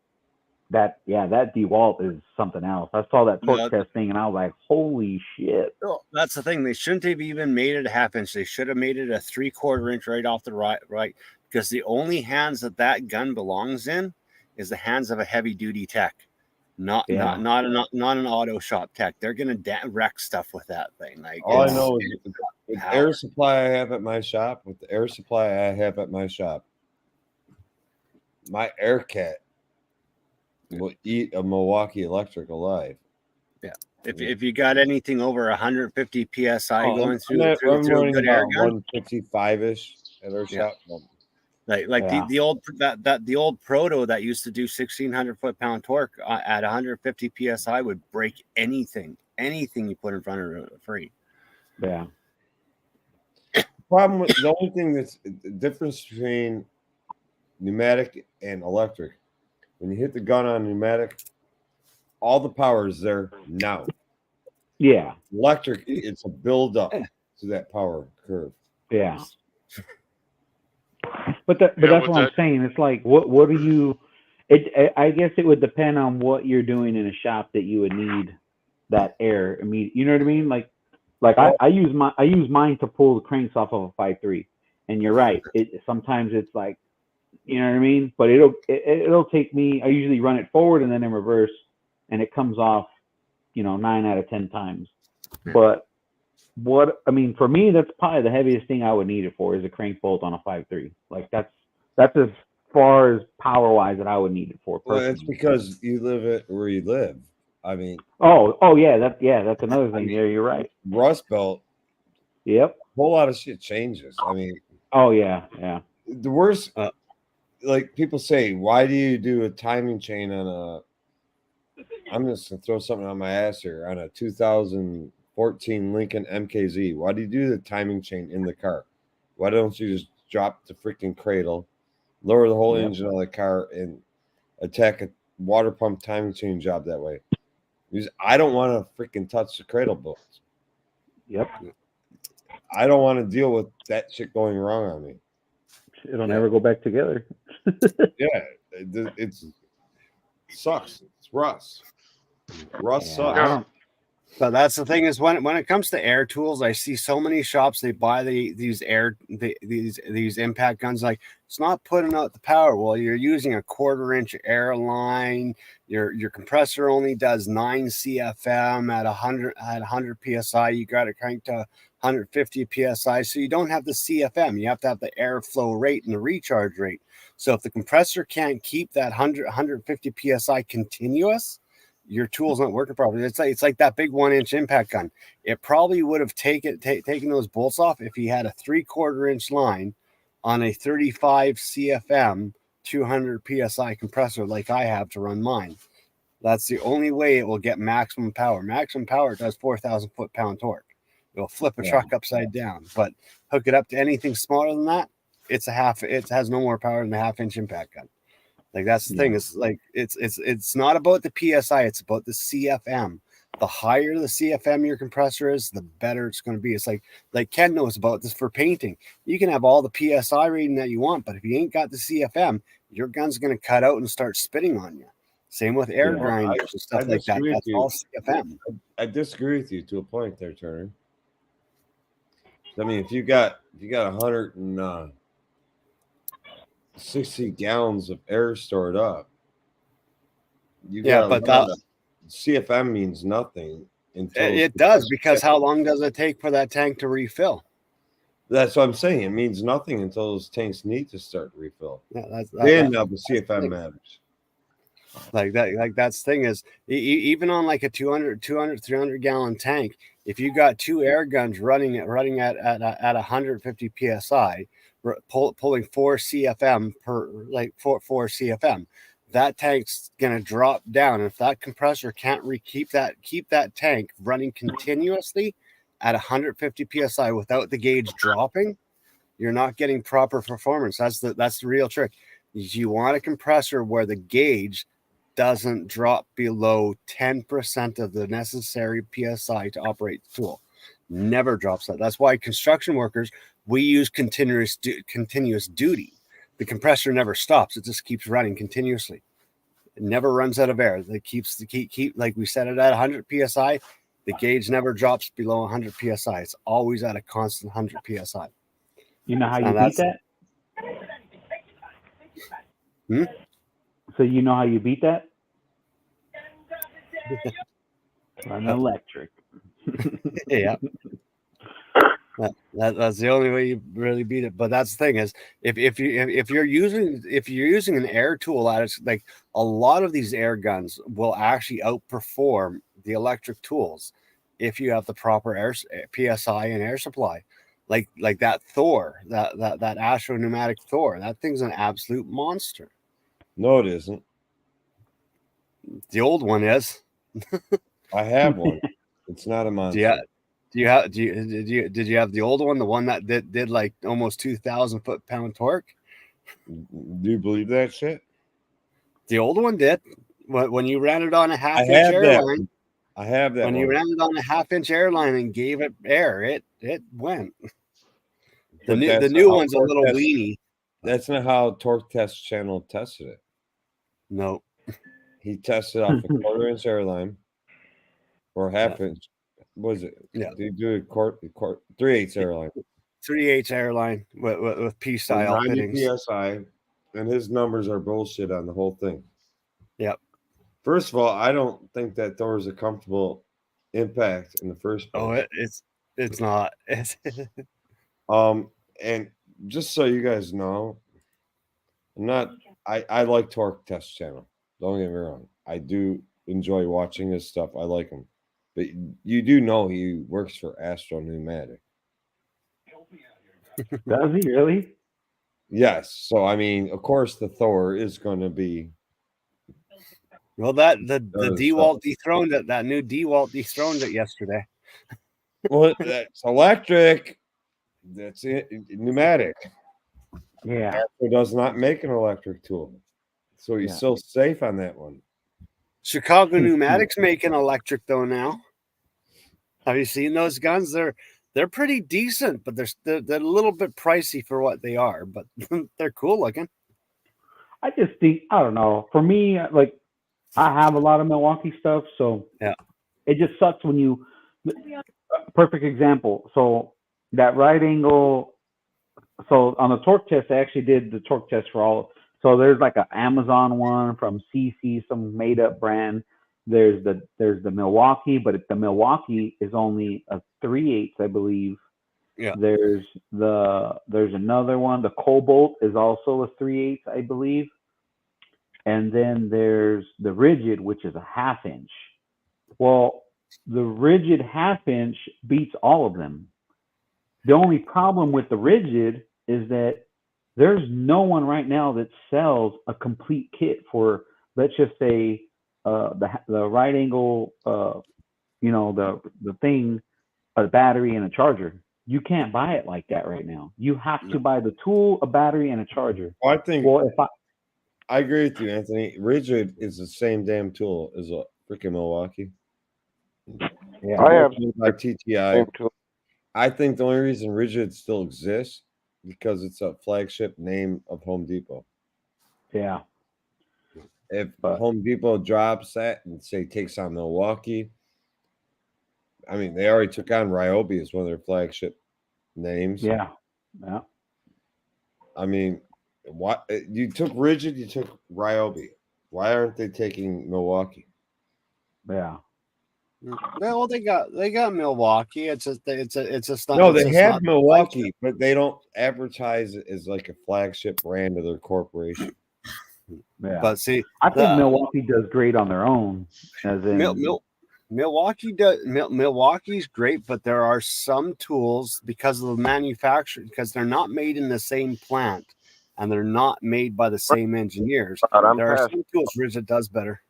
that DeWalt is something else. I saw that torque test thing and I was like, holy shit. Well, that's the thing. They shouldn't have even made it a 1/2 inch. They should have made it a 3/4 inch right off the right, because the only hands that gun belongs in is the hands of a heavy duty tech, not an auto shop tech. They're gonna wreck stuff with that thing. Like, all I know is with the air supply I have at my shop, my air cat will eat a Milwaukee Electric alive. Yeah. If you got anything over 150 psi going through I'm a good air gun, 155-ish at our shop. The old proto that used to do 1,600 foot-pound torque at 150 psi would break anything you put in front of it free. Yeah. Problem with the only thing that's the difference between pneumatic and electric, when you hit the gun on pneumatic, all the power is there now. Yeah. Electric, it's a build up to that power curve. Yeah. But that's what I'm saying. It's like, what are you? I guess it would depend on what you're doing in a shop that you would need that air. I mean, you know what I mean? Like I use mine to pull the cranks off of a 5.3, and you're right. Sometimes it's like You know what I mean? But it'll take me. I usually run it forward and then in reverse, and it comes off, 9 out of 10 times. But for me, that's probably the heaviest thing I would need it for is a crank bolt on a 5.3. Like that's as far as power wise that I would need it for. Well, Personally. it's because you live it where you live. I mean, oh yeah, that's another thing. Yeah, you're right. Rust Belt, Yep. a whole lot of shit changes. I mean, Oh yeah. the worst, like people say, why do you do a timing chain on a? I'm just gonna throw something on my ass here on a 2014 Lincoln MKZ. Why do you do the timing chain in the car? Why don't you just drop the freaking cradle, lower the whole engine of the car, and attack a water pump timing chain job that way? Because I don't want to freaking touch the cradle bolts. Yep. I don't want to deal with that shit going wrong on me. It'll never go back together. Yeah, it sucks. It's rust. Rust sucks. Yeah. But that's the thing is when it comes to air tools, I see so many shops they buy these impact guns. Like it's not putting out the power. Well, you're using a 1/4-inch air line. Your compressor only does 9 CFM at 100 psi. You got it cranked to 150 psi, so you don't have the CFM. You have to have the airflow rate and the recharge rate. So if the compressor can't keep that 150 psi continuous, your tool's not working properly. It's like that big 1-inch impact gun. It probably would have taken those bolts off if he had a 3/4-inch line on a 35 CFM 200 psi compressor like I have to run mine. That's the only way it will get maximum power. Maximum power does 4,000 foot-pound torque. It will flip a truck upside down. But hook it up to anything smaller than that, it has no more power than a 1/2-inch impact gun. Like that's the thing. It's like it's not about the PSI, it's about the CFM. The higher the CFM your compressor is, the better it's going to be. It's like Ken knows about this for painting. You can have all the PSI reading that you want, but if you ain't got the CFM, your gun's going to cut out and start spitting on you. Same with air grinders and stuff like that. That's all CFM. I disagree with you to a point there, Turner. I mean, if you got 160 gallons of air stored up, but that CFM means nothing. It does, because how long does it take for that tank to refill? That's what I'm saying. It means nothing until those tanks need to start to refill. Yeah, then the CFM matters. Like that's the thing is, even on like a 200 300 gallon tank, if you got 2 air guns running at 150 psi, pulling 4 CFM per, like 4 CFM, that tank's gonna drop down. If that compressor can't keep that tank running continuously at 150 psi without the gauge dropping, you're not getting proper performance. That's the real trick. You want a compressor where the gauge doesn't drop below 10% of the necessary psi to operate the tool. Never drops that. That's why construction workers, we use continuous duty. The compressor never stops. It just keeps running continuously. It never runs out of air. It keeps like we set it at 100 psi. The gauge never drops below 100 psi. It's always at a constant 100 psi. You know how you beat that? So you know how you beat that? Run electric. Yeah. That's the only way you really beat it. But that's the thing is, if you're using an air tool at it, like a lot of these air guns will actually outperform the electric tools if you have the proper air PSI and air supply. Like that Thor, that Astro pneumatic Thor, that thing's an absolute monster. No, it isn't. The old one is. I have one. It's not a monster. Did you have the old one, the one that did like almost 2,000 foot-pound torque? Do you believe that shit? The old one did. When you ran it on a 1/2-inch airline. I have that. When you ran it on a 1/2-inch airline and gave it air, it went. The new one's a little weenie. That's not how Torque Test Channel tested it. No. He tested off a 1/4-inch airline or 1/2-inch. What was it? Yeah. They do a 3/8 airline. 3/8 airline with P style 90 fittings. PSI, and his numbers are bullshit on the whole thing. Yep. First of all, I don't think that Thor is a comfortable impact in the first place. Oh, it's not. And just so you guys know, I like Torque Test Channel. Don't get me wrong. I do enjoy watching his stuff. I like him. But you do know he works for Astro Pneumatic. Does he really? Yes. So I mean, of course the Thor is gonna be Well, the Other DeWalt dethroned it. That new DeWalt dethroned it yesterday. well, that's electric. That's it. Pneumatic. Yeah. Astro does not make an electric tool. So he's Yeah. so safe on that one. Chicago Pneumatics making electric though now. Have you seen those guns? They're pretty decent, but they're a little bit pricey for what they are, but they're cool looking. I just think, I don't know. For me, like, I have a lot of Milwaukee stuff, so Yeah. it just sucks when you. Perfect example. So that right angle. So on the torque test, I actually did the torque test for all. So there's like an Amazon one from CC, some made up brand. There's the Milwaukee, but the Milwaukee is only a 3/8, I believe. Yeah. There's another one. The Cobalt is also a 3/8, I believe. And then there's the Rigid, which is a 1/2 inch. Well, the Rigid 1/2 inch beats all of them. The only problem with the Rigid is that there's no one right now that sells a complete kit for, let's just say, the right angle, the thing, a battery and a charger. You can't buy it like that right now. You have to buy the tool, a battery, and a charger. Well, I think Well, if I agree with you, Anthony. Rigid is the same damn tool as a freaking Milwaukee. Yeah. I have by TTI. same tool. I think the only reason Rigid still exists because it's a flagship name of Home Depot. Yeah. If But- Home Depot drops that and say takes on Milwaukee, I mean they already took on Ryobi as one of their flagship names. Yeah. Yeah. I mean, what you took Rigid, you took Ryobi. Why aren't they taking Milwaukee? Yeah. Well, they got Milwaukee. It's a No, they had not- Milwaukee, but they don't advertise it as like a flagship brand of their corporation. Yeah. But see, I think Milwaukee does great on their own. As in, Milwaukee's great, but there are some tools because of the manufacturer, because they're not made in the same plant and they're not made by the same engineers. I'm There are past. some tools Rigid does better.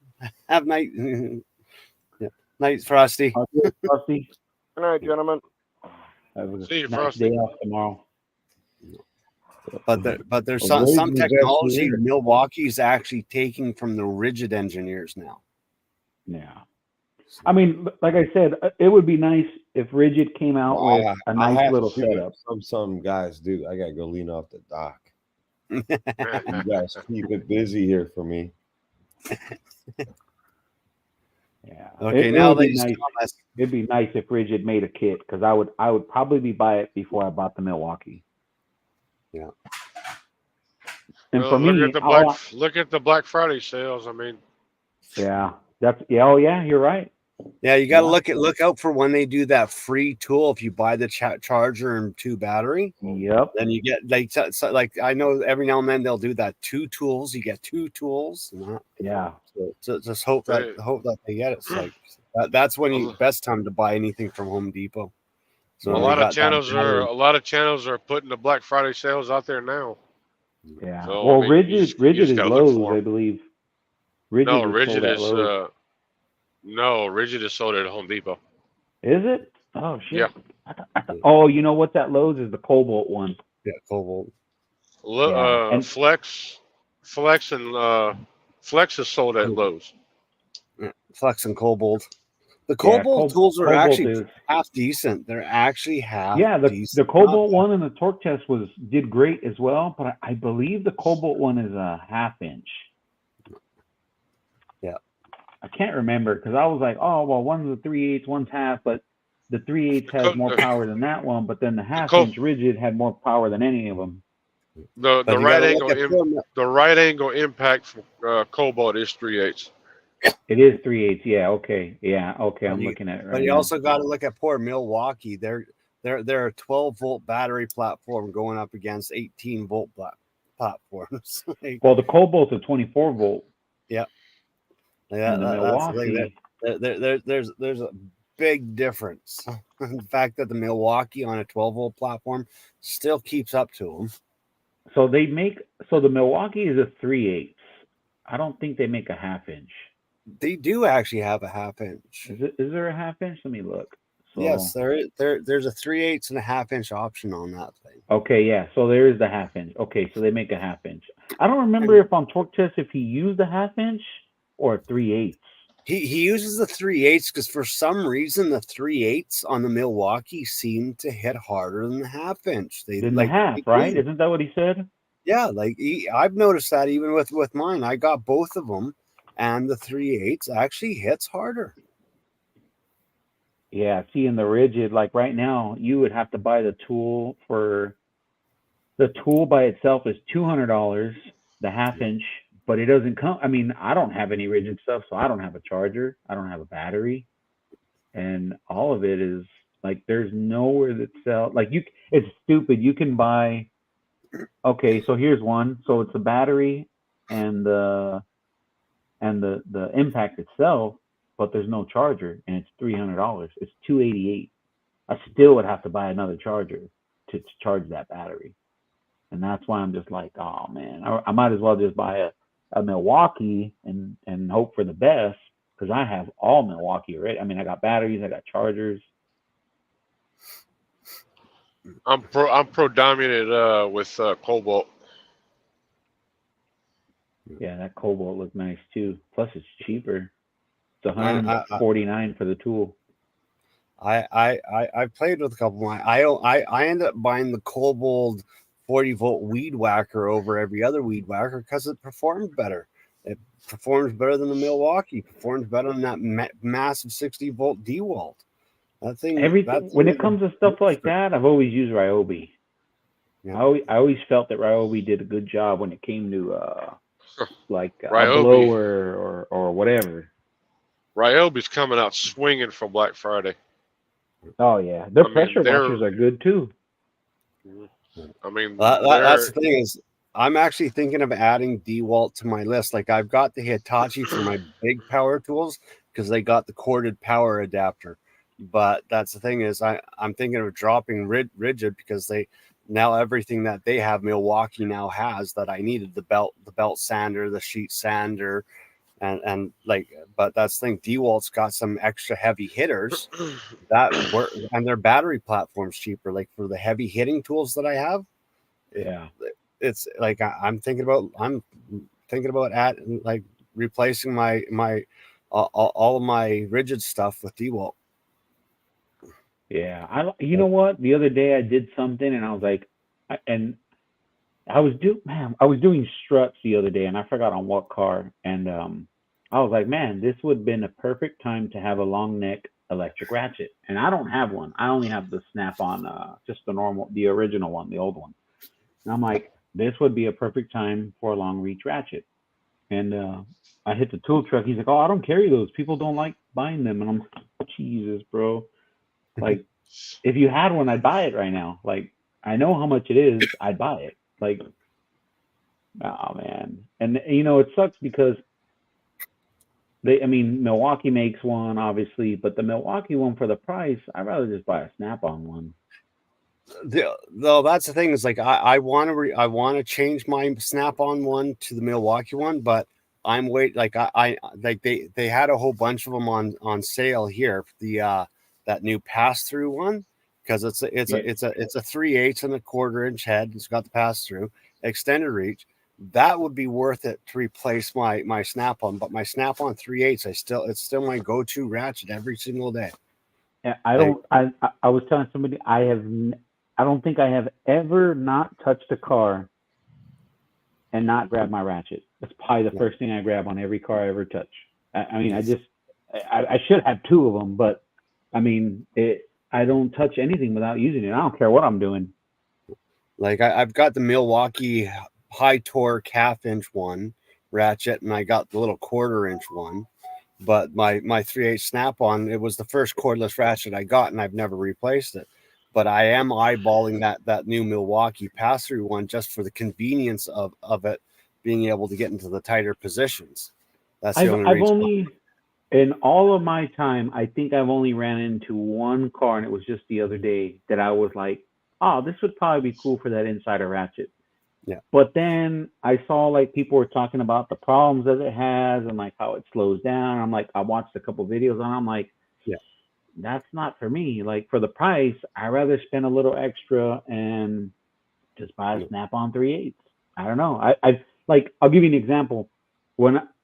Have night, night, Frosty. Frosty, Good night, gentlemen. have a See you, nice Frosty. day off tomorrow. But there's Well, some Rigid is technology absolutely- Milwaukee's actually taking from the Rigid engineers now. Yeah. I mean, like I said, it would be nice if Rigid came out with a I nice have little to do setup. what Some guys do. I gotta go lean off the dock. You guys keep it busy here for me. Yeah. Okay, It now would be ladies and nice. gentlemen, It'd be nice if Rigid made a kit because I would probably buy it before I bought the Milwaukee. Yeah. And Well, for me, look at the Black Friday sales. I mean, yeah, oh yeah, you're right. yeah, you got to Yeah. look out for when they do that free tool. If you buy the charger and 2 battery, Yep. then you get like I know every now and then they'll do that 2 tools. You get 2 tools. Yeah. So just hope that they get it. It's like that's when you best time to buy anything from Home Depot. So a they lot got of that channels are putting the Black Friday sales out there now. Yeah. So, well, I mean, you Rigid just- you just is gotta look Lowe's, for 'em. I believe. No, is Rigid sold at is Lowe's. Rigid is sold at Home Depot. Is it? Oh shit. Yeah. Oh, you know what's at Lowe's is the Cobalt one. Yeah, Cobalt. Yeah, and- Flex is sold at Lowe's. Flex and Cobalt. The Cobalt tools are Cobalt actually is- half decent. They're actually half Yeah, the decent. Cobalt one and the torque test did great as well, but I believe the Cobalt one is a 1/2 inch. Yeah. I can't remember because I was like, oh well, one's a 3/8, one's half, but the 3/8 has more power than that one, but then the 1/2 inch Rigid had more power than any of them. The But you right gotta look angle at poor the right angle impact for Cobalt is 3/8. It is 3/8. Yeah. Okay. Yeah. Okay. But I'm you, looking at it but right you now. also got to look at poor Milwaukee. They're a 12-volt battery platform going up against 18-volt platforms. Like, Well, the Cobalt's a 24 volt, yeah, and the that's the thing. Milwaukee. There's a big difference. The fact that the Milwaukee on a 12-volt platform still keeps up to them. So the Milwaukee is a 3/8. I don't think they make a half inch. They do actually have a half inch. Is there a half inch? Let me look. So Yes, there's a 3/8 and a half-inch option on that thing. okay, yeah. So there is the half inch. Okay, so they make a half inch. I don't remember if on Torque Test if he used a half inch or a 3/8. He uses the 3/8 because for some reason the 3/8 on the Milwaukee seem to hit harder than the half-inch. They Then the like half, they right? do. Isn't that what he said? Yeah, like I've noticed that even with mine. I got both of them, and the 3/8 actually hits harder. Yeah. See, in the rigid, like right now, you would have to buy the tool for the tool by itself is $200, the half inch, but it doesn't come. I mean, I don't have any rigid stuff, so I don't have a charger, I don't have a battery, and all of it is like there's nowhere that sells. Like you, it's stupid. You can buy. Okay, so here's one. So it's the battery and the impact itself, but there's no charger, and it's $300. It's $288. I still would have to buy another charger to charge that battery. And that's why I'm just like, oh man, I might as well just buy a Milwaukee and hope for the best because I have all Milwaukee already. I mean, I got batteries, I got chargers. I'm predominant with Cobalt. Yeah, that Cobalt looks nice too. Plus, it's cheaper. It's I $149 for the tool. I played with a couple of mine. I ended up buying the Kobold 40-volt weed whacker over every other weed whacker because it performed better. It performs better than the Milwaukee. Performs better than that massive 60-volt DeWalt. That thing. When it comes to stuff like that, I've always used Ryobi. Yeah. I always felt that Ryobi did a good job when it came to like a Ryobi. blower or whatever. Ryobi's coming out swinging for Black Friday. Oh yeah, their pressure washers are good too. I mean, that's the thing is, I'm actually thinking of adding DeWalt to my list. Like I've got the Hitachi for my big power tools because they got the corded power adapter. But that's the thing is, I'm thinking of dropping rigid because now everything that they have, Milwaukee now has that I needed: the belt sander, the sheet sander, and like. But that's the thing, DeWalt's got some extra heavy hitters that work, and their battery platform's cheaper. Like for the heavy hitting tools that I have, Yeah, it's like I'm thinking about like replacing my all of my rigid stuff with DeWalt. yeah. You know what? The other day I did something and I was like, I was doing struts the other day and I forgot on what car, and I was like, man, this would have been a perfect time to have a long neck electric ratchet, and I don't have one. I only have the snap-on, just the original one, the old one. And I'm like, this would be a perfect time for a long reach ratchet. And I hit the tool truck. He's like, oh, I don't carry those. People don't like buying them. And I'm like, Jesus, bro. Like, if you had one, I'd buy it right now. Like, I know how much it is. I'd buy it. Like, oh, man. And, it sucks because Milwaukee makes one, obviously, but the Milwaukee one for the price, I'd rather just buy a Snap-on one. Though that's the thing is like I want to change my Snap-on one to the Milwaukee one, but I'm like they had a whole bunch of them on sale here, that new pass-through one, because it's a 3/8 and a 1/4 inch head. It's got the pass-through extended reach. That would be worth it to replace my Snap-on, but my Snap-on 3/8 it's still my go-to ratchet every single day. I was telling somebody I don't think I have ever not touched a car and not grabbed my ratchet. That's probably the first thing I grab on every car I ever touch. I should have two of them, but I mean, I don't touch anything without using it. I don't care what I'm doing. Like I've got the Milwaukee high torque half-inch one ratchet, and I got the little 1/4-inch one. But my 3/8 snap-on, it was the first cordless ratchet I got, and I've never replaced it. But I am eyeballing that new Milwaukee pass-through one just for the convenience of it being able to get into the tighter positions. That's the only I've reason. only, in all of my time, I think I've only ran into one car, and it was just the other day that I was like, oh, this would probably be cool for that insider ratchet. Yeah. But then I saw like people were talking about the problems that it has and like how it slows down. I'm like, I watched a couple videos and I'm like, Yeah. that's not for me. Like for the price, I'd rather spend a little extra and just buy a Snap-on 3/8. I don't know. I like I'll give you an example.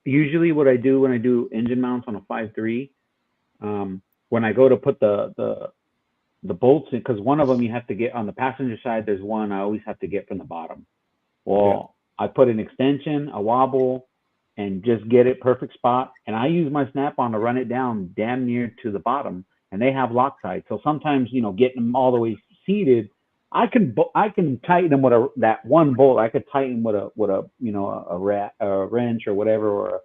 Usually what I do when I do engine mounts on a 5.3, when I go to put the bolts in, because one of them you have to get on the passenger side. There's one I always have to get from the bottom. Well, I put an extension, a wobble, and just get it perfect spot. And I use my Snap-on to run it down damn near to the bottom. And they have Loctite, so sometimes getting them all the way seated, I can tighten them with that one bolt. I could tighten with a wrench or whatever, or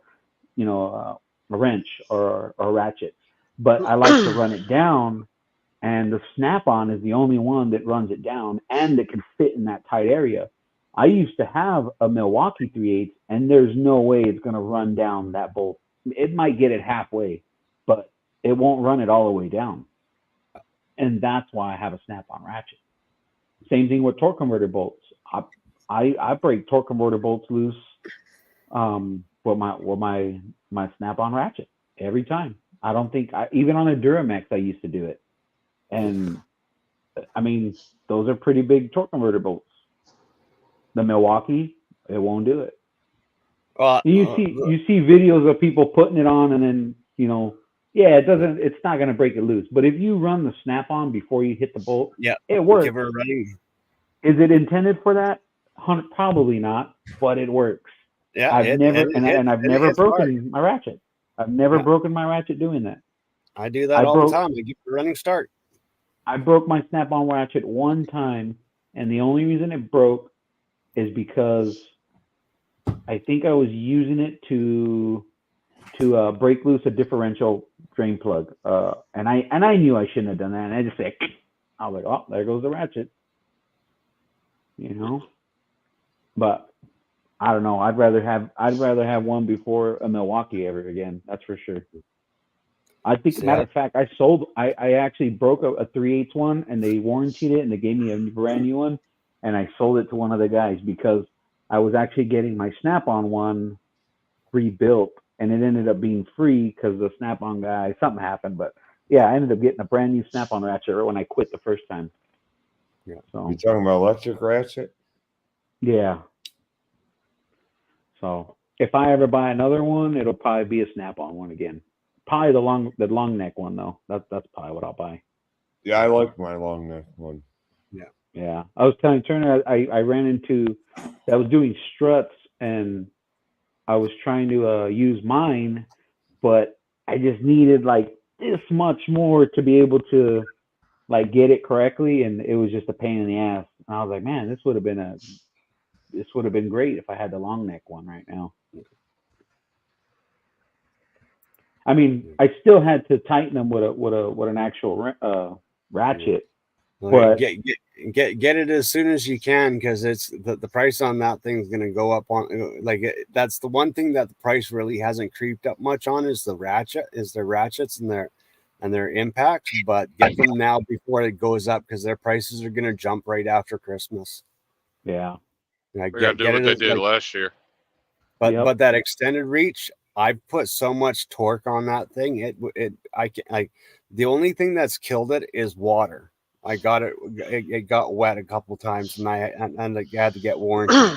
a wrench or a ratchet. But I like to run it down, and the Snap-on is the only one that runs it down and that can fit in that tight area. I used to have a Milwaukee 3/8, and there's no way it's going to run down that bolt. It might get it halfway, but it won't run it all the way down. And that's why I have a Snap-on ratchet. Same thing with torque converter bolts. I break torque converter bolts loose with my Snap-on ratchet every time. I don't think even on a Duramax I used to do it, and I mean those are pretty big torque converter bolts. The Milwaukee, it won't do it. You see videos of people putting it on, and then it's not going to break it loose. But if you run the Snap-on before you hit the bolt, it works. Give her a running. Is it intended for that? Probably not, but it works. Yeah, I've never broken my ratchet. I've never broken my ratchet doing that. I do that all the time. I give it a running start. I broke my Snap-on ratchet one time, and the only reason it broke is because I think I was using it to break loose a differential drain plug, and I knew I shouldn't have done that, and I just said, I was like, oh, there goes the ratchet, But I don't know. I'd rather have one before a Milwaukee ever again. That's for sure. I think, matter of fact, I actually broke a 3/8 one, and they warranted it, and they gave me a brand new one, and I sold it to one of the guys because I was actually getting my Snap-on one rebuilt, and it ended up being free because the Snap-on guy, something happened, but yeah, I ended up getting a brand new Snap-on ratchet when I quit the first time. Yeah. So you talking about electric ratchet? Yeah. So if I ever buy another one, it'll probably be a Snap-on one again. Probably the long neck one though. That's probably what I'll buy. Yeah, I like my long neck one. Yeah. I was telling Turner I ran into, I was doing struts and I was trying to use mine, but I just needed like this much more to be able to like get it correctly, and it was just a pain in the ass. And I was like, man, this would have been great if I had the long neck one right now. I mean, I still had to tighten them with an actual ratchet. But get it as soon as you can, because it's the price on that thing's going to go up on that's the one thing that the price really hasn't creeped up much on is the ratchets and their impact, but get them now before it goes up because their prices are going to jump right after Christmas. Yeah. They got to do what they did last year. But that extended reach, I've put so much torque on that thing. The only thing that's killed it is water. I got it got wet a couple of times, and I had to get warranty.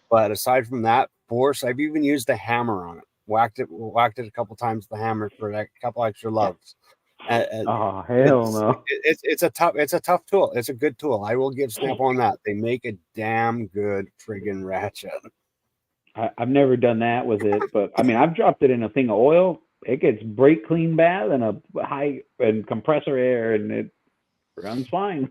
But aside from that, force, I've even used a hammer on it. Whacked it a couple of times with the hammer for a couple extra loves. Oh hell no! It's a tough tool. It's a good tool. I will give Snap-on that. They make a damn good friggin' ratchet. I've never done that with it, but I mean, I've dropped it in a thing of oil. It gets brake clean bath and a high and compressor air, and it runs fine.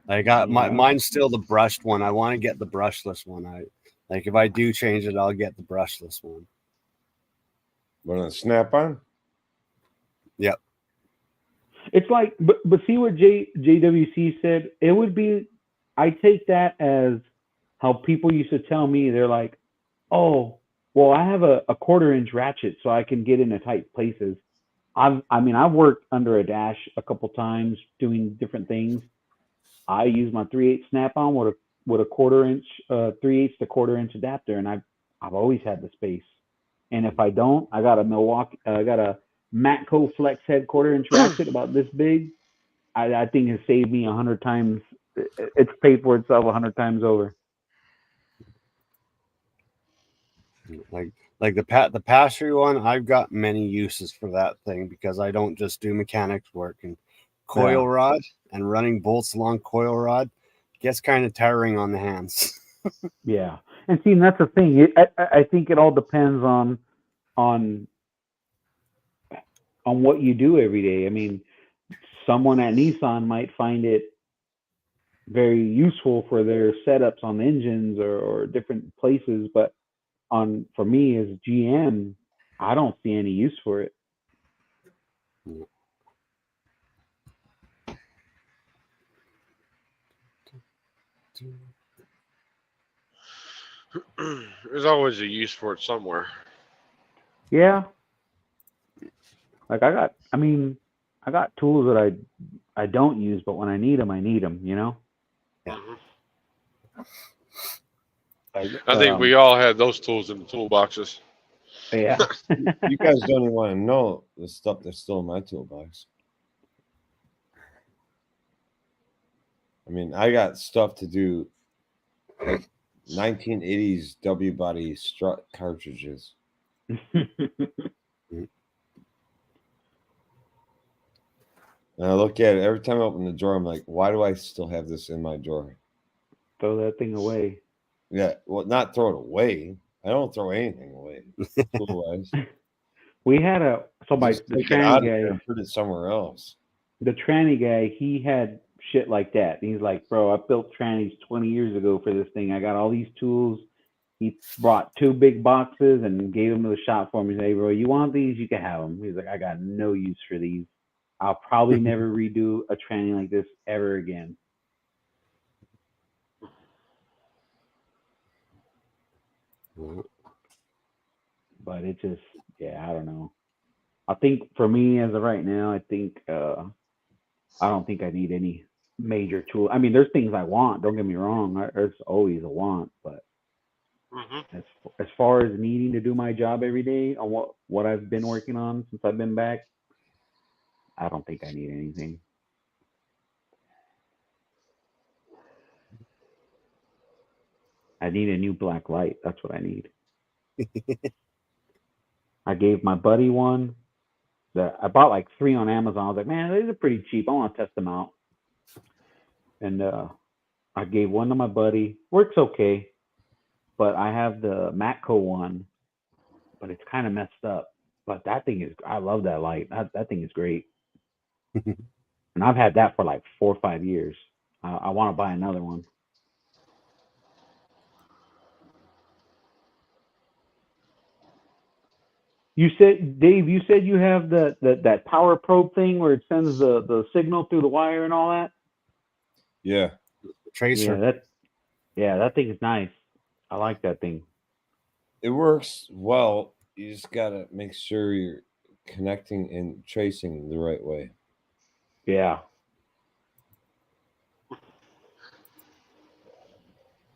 I got Yeah. mine's still the brushed one. I want to get the brushless one. If I do change it, I'll get the brushless one. What on Snap-on? Yep. It's like, but see what JWC said. It would be. I take that as how people used to tell me. They're like, oh, well, I have a 1/4 inch ratchet, so I can get into tight places. I've worked under a dash a couple times doing different things. I use my 3/8 snap-on with a 1/4 inch, 3/8 to 1/4 inch adapter, and I've always had the space. And if I don't, I got a Matco Flex Head 1/4 inch ratchet about this big. I think has saved me 100 times. It's paid for itself 100 times over. Like the passery one, I've got many uses for that thing because I don't just do mechanics work, and coil rod and running bolts along coil rod gets kind of tiring on the hands. Yeah, and see, that's the thing. I think it all depends on what you do every day. I mean, someone at Nissan might find it very useful for their setups on engines or different places, but for me as GM, I don't see any use for it. There's always a use for it somewhere. Yeah, like I got tools that I don't use, but when I need them, I need them. You know. Yeah. Mhm. Like, I think we all had those tools in the toolboxes. Yeah. You guys don't even want to know the stuff that's still in my toolbox. I mean, I got stuff to do, like 1980s W body strut cartridges. And I look at it every time I open the drawer. I'm like, why do I still have this in my drawer? Throw that thing away. Yeah, well, not throw it away. I don't throw anything away. Tool-wise. We had the Just take it out of there and put it somewhere else. The tranny guy, he had shit like that. He's like, bro, I built trannies 20 years ago for this thing. I got all these tools. He brought 2 big boxes and gave them to the shop for me. He said, hey, bro, you want these? You can have them. He's like, I got no use for these. I'll probably never redo a tranny like this ever again. But it just, yeah, I don't know. I think for me as of right now, I don't think I need any major tool. I mean, there's things I want. Don't get me wrong. There's always a want, but as far as needing to do my job every day on what I've been working on since I've been back, I don't think I need anything. I need a new black light. That's what I need. I gave my buddy one. I bought like 3 on Amazon. I was like, man, these are pretty cheap. I want to test them out. And I gave one to my buddy. Works okay, but I have the Matco one, but it's kind of messed up. But that thing is, I love that light. That thing is great. And I've had that for like 4 or 5 years. I want to buy another one. You said, Dave, you said you have that power probe thing where it sends the signal through the wire and all that? Yeah. Tracer. Yeah, that thing is nice. I like that thing. It works well. You just got to make sure you're connecting and tracing the right way. Yeah.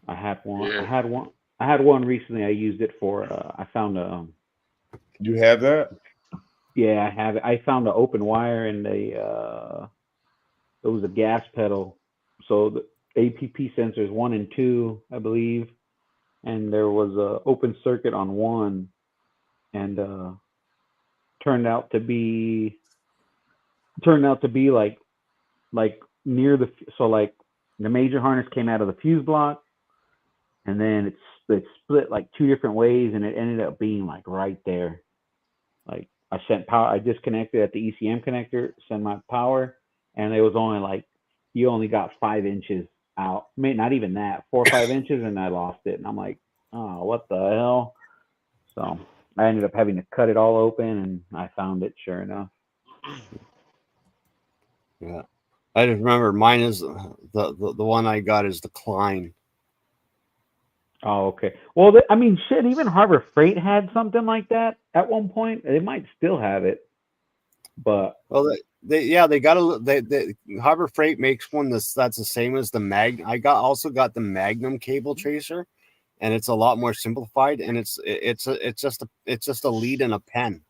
I had one. Yeah. I had one recently. I used it for. I found a. You have that? Yeah, I have it. I found an open wire and it was a gas pedal. So the APP sensors 1 and 2, I believe, and there was a open circuit on one, and turned out to be like near the the major harness came out of the fuse block, and then it split like 2 different ways, and it ended up being like right there. Like I disconnected at the ECM connector, sent my power, and it was only like you only got 5 inches out. I mean, not even that, 4 or 5 inches, and I lost it. And I'm like, oh, what the hell? So I ended up having to cut it all open, and I found it, sure enough. Yeah. I just remember mine is the one I got is the Klein. Oh, okay. Well, I mean, shit, even Harbor Freight had something like that at one point. They might still have it, but Well, they got Harbor Freight makes one that's the same as the also got the Magnum cable tracer, and it's a lot more simplified, and it's just a lead and a pen.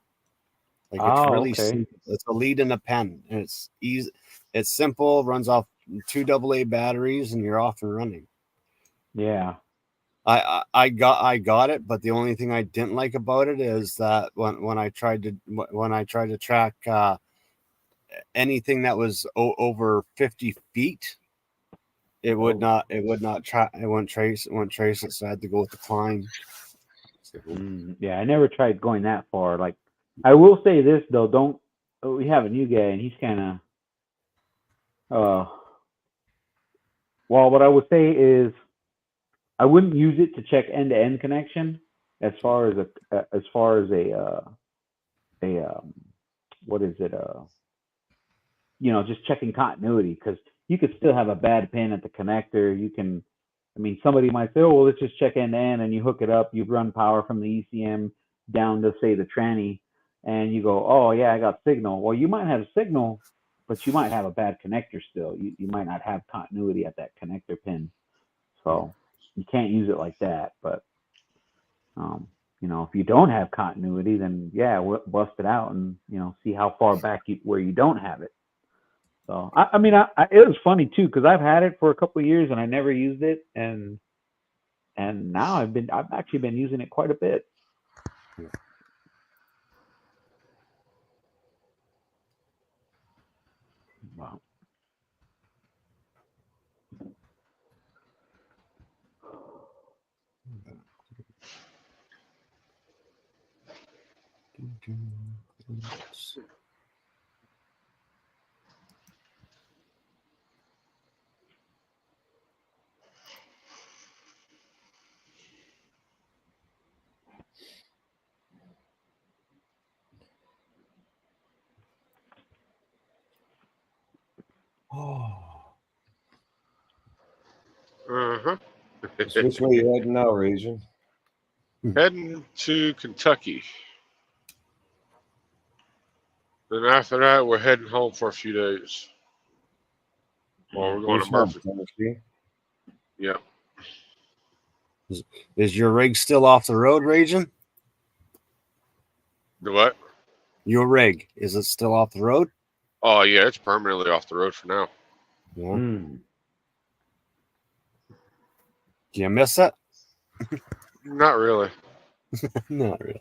Like it's really simple. It's a lead and a pen, and it's easy. It's simple. Runs off 2 AA batteries, and you're off and running. Yeah. I got it, but the only thing I didn't like about it is that when I tried to track anything that was over 50 feet, it wouldn't trace it, so I had to go with the Klein. Yeah, I never tried going that far. Like, I will say this though, we have a new guy, and he's kind of well, what I would say is I wouldn't use it to check end-to-end connection as far as a what is it, just checking continuity, because you could still have a bad pin at the connector. I mean, somebody might say, oh, well, let's just check end to end, and you hook it up, you run power from the ECM down to, say, the tranny, and you go, oh, yeah, I got signal. Well, you might have signal, but you might have a bad connector still. You might not have continuity at that connector pin. So you can't use it like that. But, if you don't have continuity, then, yeah, bust it out and, see how far back where you don't have it. So, I mean, it was funny, too, because I've had it for a couple of years, and I never used it. And now I've actually been using it quite a bit. Wow. Uh-huh. So which way you heading now, Raging? Heading to Kentucky. Then after that, we're heading home for a few days. Or we're going to Murphy. Tennessee? Yeah. Is your rig still off the road, Raging? The what? Your rig, is it still off the road? Oh, yeah, it's permanently off the road for now. Yeah. Do you miss it? Not really. Not really.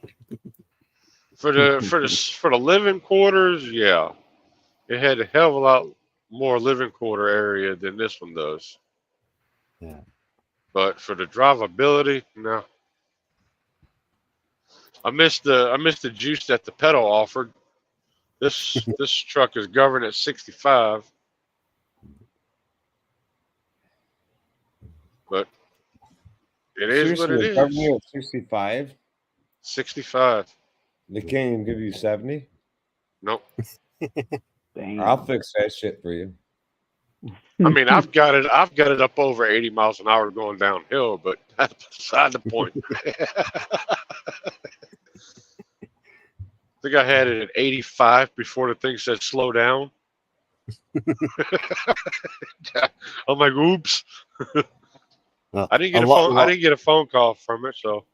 For the living quarters, yeah. It had a hell of a lot more living quarter area than this one does. Yeah. But for the drivability, no. I missed the juice that the pedal offered. This truck is governed at 65. But it is what it is. Seriously, 65? 65. They can't even give you 70? Nope. Dang. I'll fix that shit for you. I mean, I've got it up over 80 miles an hour going downhill, but that's beside the point. I think I had it at 85 before the thing said slow down. I'm like, oops. I didn't get a phone call from it, so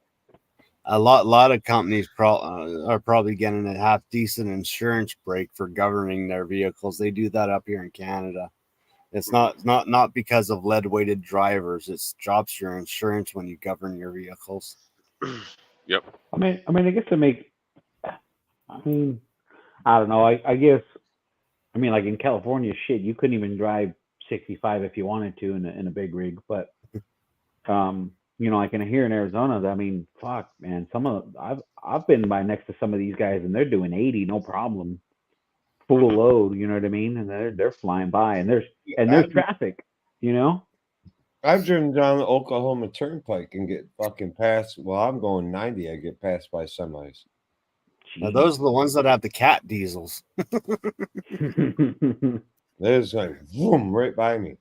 a lot of companies are probably getting a half decent insurance break for governing their vehicles. They do that up here in Canada. It's not because of lead weighted drivers. It drops your insurance when you govern your vehicles. Yep. I mean, I guess it makes. I mean, I don't know. I guess. I mean, like in California, shit, you couldn't even drive 65 if you wanted to in a big rig. But, like here in Arizona, I mean, fuck, man. I've been by next to some of these guys, and they're doing 80, no problem. full load. You know what I mean? And they're flying by, and there's traffic. You know. I've driven down the Oklahoma Turnpike and get fucking passed. Well, I'm going 90. I get passed by semis. Now, those are the ones that have the cat diesels. They're just like boom right by me.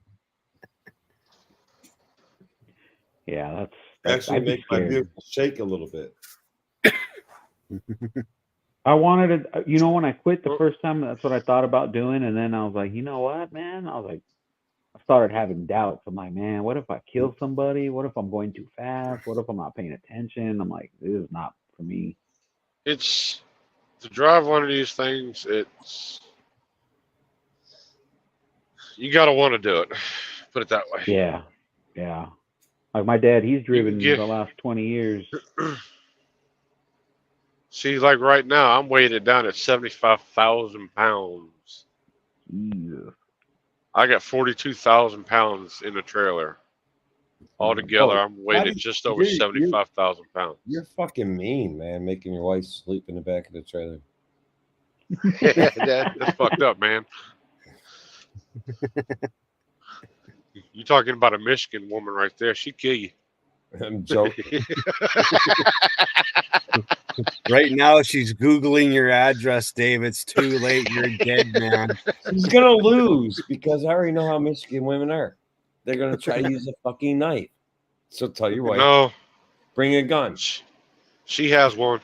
Yeah, that's Actually I'd be make my scared. vehicle shake a little bit. I wanted to, when I quit the first time, that's what I thought about doing, and then I was like, you know what, man? I was like, I started having doubts. I'm like, man, what if I kill somebody? What if I'm going too fast? What if I'm not paying attention? I'm like, this is not for me. It's to drive one of these things. You got to want to do it. Put it that way. Yeah, yeah. Like my dad, he's driven get- the last 20 years. See, like right now, I'm weighted down at 75,000 pounds. Jesus. I got 42,000 pounds in the trailer. Altogether, I'm weighted just over 75,000 pounds. You're fucking mean, man, making your wife sleep in the back of the trailer. That's fucked up, man. You talking about a Michigan woman right there? She'd kill you. I'm joking. Right now, she's Googling your address, Dave. It's too late. You're dead, man. She's gonna lose because I already know how Michigan women are. They're gonna try to use a fucking knife. So tell your wife, No, bring a gun. she has one.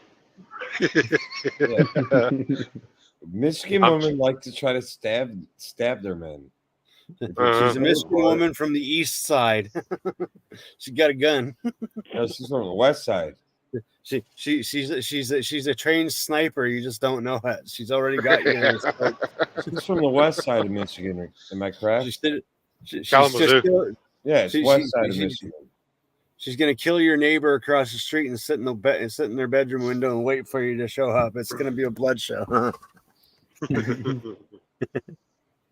Michigan women like to try to stab their men. She's a Michigan woman from the east side. She got a gun. No, she's from the west side. She's a trained sniper. You just don't know it. She's already got you. She's from the west side of Michigan. Am I correct? Kalamazoo. Yeah, it's west side of Michigan. She's gonna kill your neighbor across the street and sit in their bedroom window and wait for you to show up. It's gonna be a blood show.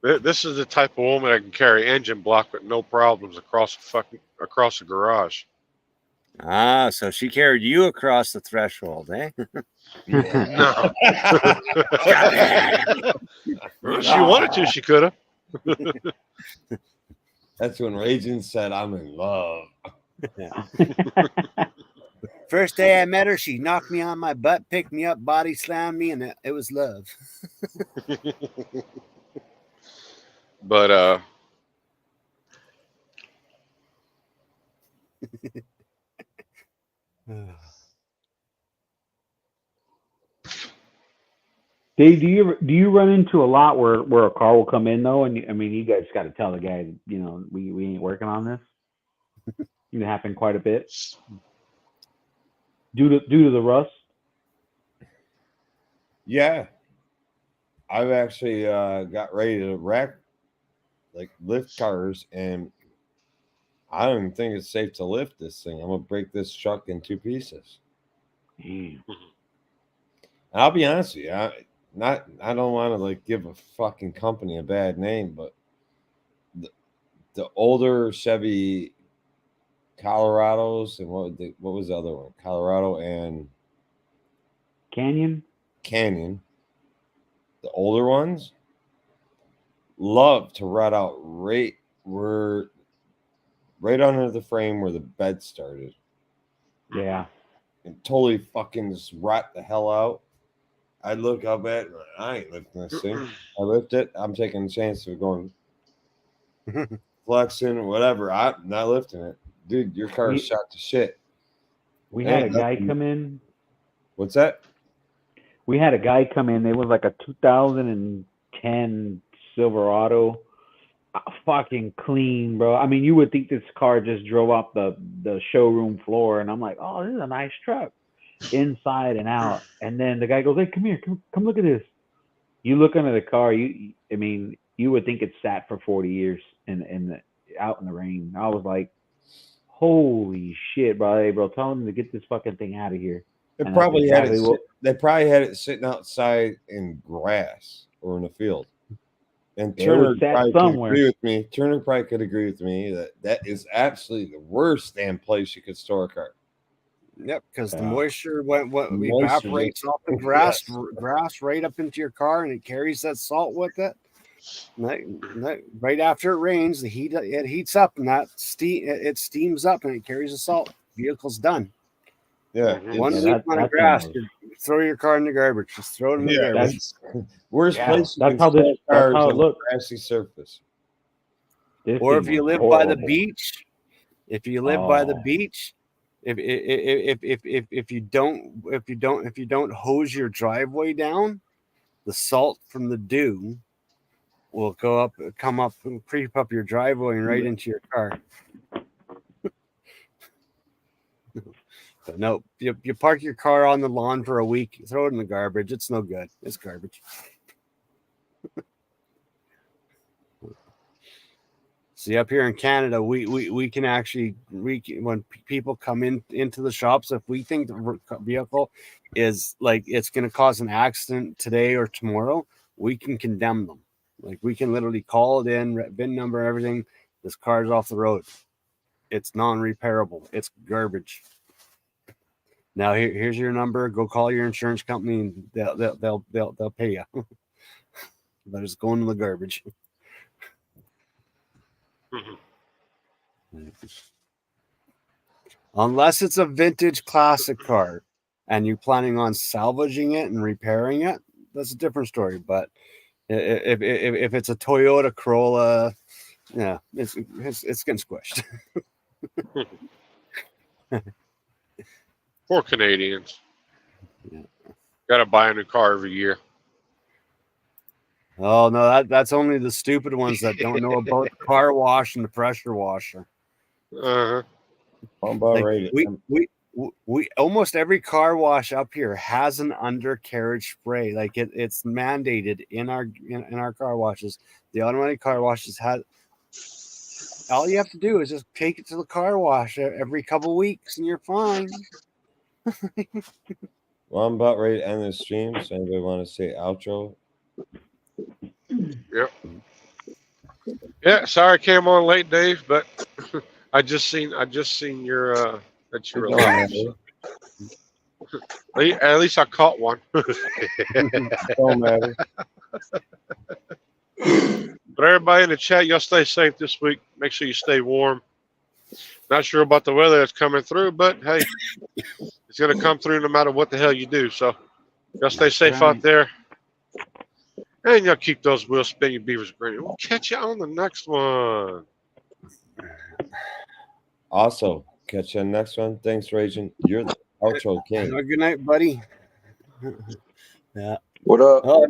This is the type of woman that can carry engine block with no problems across the garage. Ah, so she carried you across the threshold, eh? No. If she wanted to, she could have. That's when Raging said, "I'm in love." Yeah. First day I met her, she knocked me on my butt, picked me up, body slammed me, and it was love. But Dave, do you run into a lot where a car will come in though, and I mean, you guys got to tell the guy, we ain't working on this. It happened quite a bit due to the rust. Yeah, I've actually got ready to lift cars, and I don't even think it's safe to lift this thing. I'm gonna break this truck in two pieces. Damn. And I'll be honest with you, I don't want to give a fucking company a bad name, but the older Chevy Colorados and what was the other one? Colorado and Canyon. The older ones love to rut out right under the frame where the bed started. Yeah. And totally fucking just rot the hell out. I look up at it, I ain't lifting this thing. I lift it, I'm taking a chance of going flexing, whatever. I'm not lifting it. Dude, your car is shot to shit. We had a guy come in. What's that? We had a guy come in. It was like a 2010 Silverado. Fucking clean, bro. I mean, you would think this car just drove off the showroom floor, and I'm like, oh, this is a nice truck, inside and out. And then the guy goes, hey, come here, come look at this. You look under the car, you would think it sat for 40 years out in the rain. I was like, holy shit, bro. Hey, bro, tell them to get this fucking thing out of here. They probably had it sitting outside in grass or in a field. And Turner probably could agree with me. Turner probably could agree with me that is absolutely the worst damn place you could store a car. Yep, because the Yeah. moisture Moisture evaporates just- off the grass Yes. grass right up into your car, and it carries that salt with it. Right after it rains, it heats up, and that steams up, and it carries the salt. Vehicle's done. Yeah. Mhm. One Yeah, week on the that's grass, almost- throw your car in the garbage. Just throw it in the Yeah, garbage. it's worst Yeah, place you that's can how this- sell that's cars how it on looks. a grassy surface. This Or if thing you was live by the horrible. beach, if you live by the Oh. beach, if you don't hose your driveway down, the salt from the dew will come up and creep up your driveway and right into your car. But no, you park your car on the lawn for a week, throw it in the garbage. It's no good. It's garbage. See, up here in Canada, we can actually when people come into the shops, if we think the vehicle is like it's going to cause an accident today or tomorrow, we can condemn them. Like we can literally call it in, VIN number, everything. This car's off the road. It's non-repairable. It's garbage. Now here's your number. Go call your insurance company, and they'll pay you. But it's going to the garbage. Mhm. Unless it's a vintage classic car and you're planning on salvaging it and repairing it, that's a different story. But if it's a Toyota Corolla, yeah, it's getting squished. Poor Canadians. Yeah. Got to buy a new car every year. Oh no, that's only the stupid ones that don't know about the car wash and the pressure washer. Uh-huh. I'm about Like, ready. we almost every car wash up here has an undercarriage spray. Like it's mandated in our car washes. The automatic car washes have. All you have to do is just take it to the car wash every couple weeks, and you're fine. Well, I'm about ready to end this stream. So anybody want to say outro? Yep. Yeah, sorry I came on late, Dave, but I just seen your that you were Don't live. matter. So. At least I caught one. Don't matter. But everybody in the chat, y'all stay safe this week. Make sure you stay warm. Not sure about the weather that's coming through, but hey, it's gonna come through no matter what the hell you do. So y'all stay safe out there. And y'all keep those wheels spinning, beavers grinning. We'll catch you on the next one. Also, catch you on the next one. Thanks, Raging. You're the outro king. Have a good night, buddy. Yeah. What up? Oh,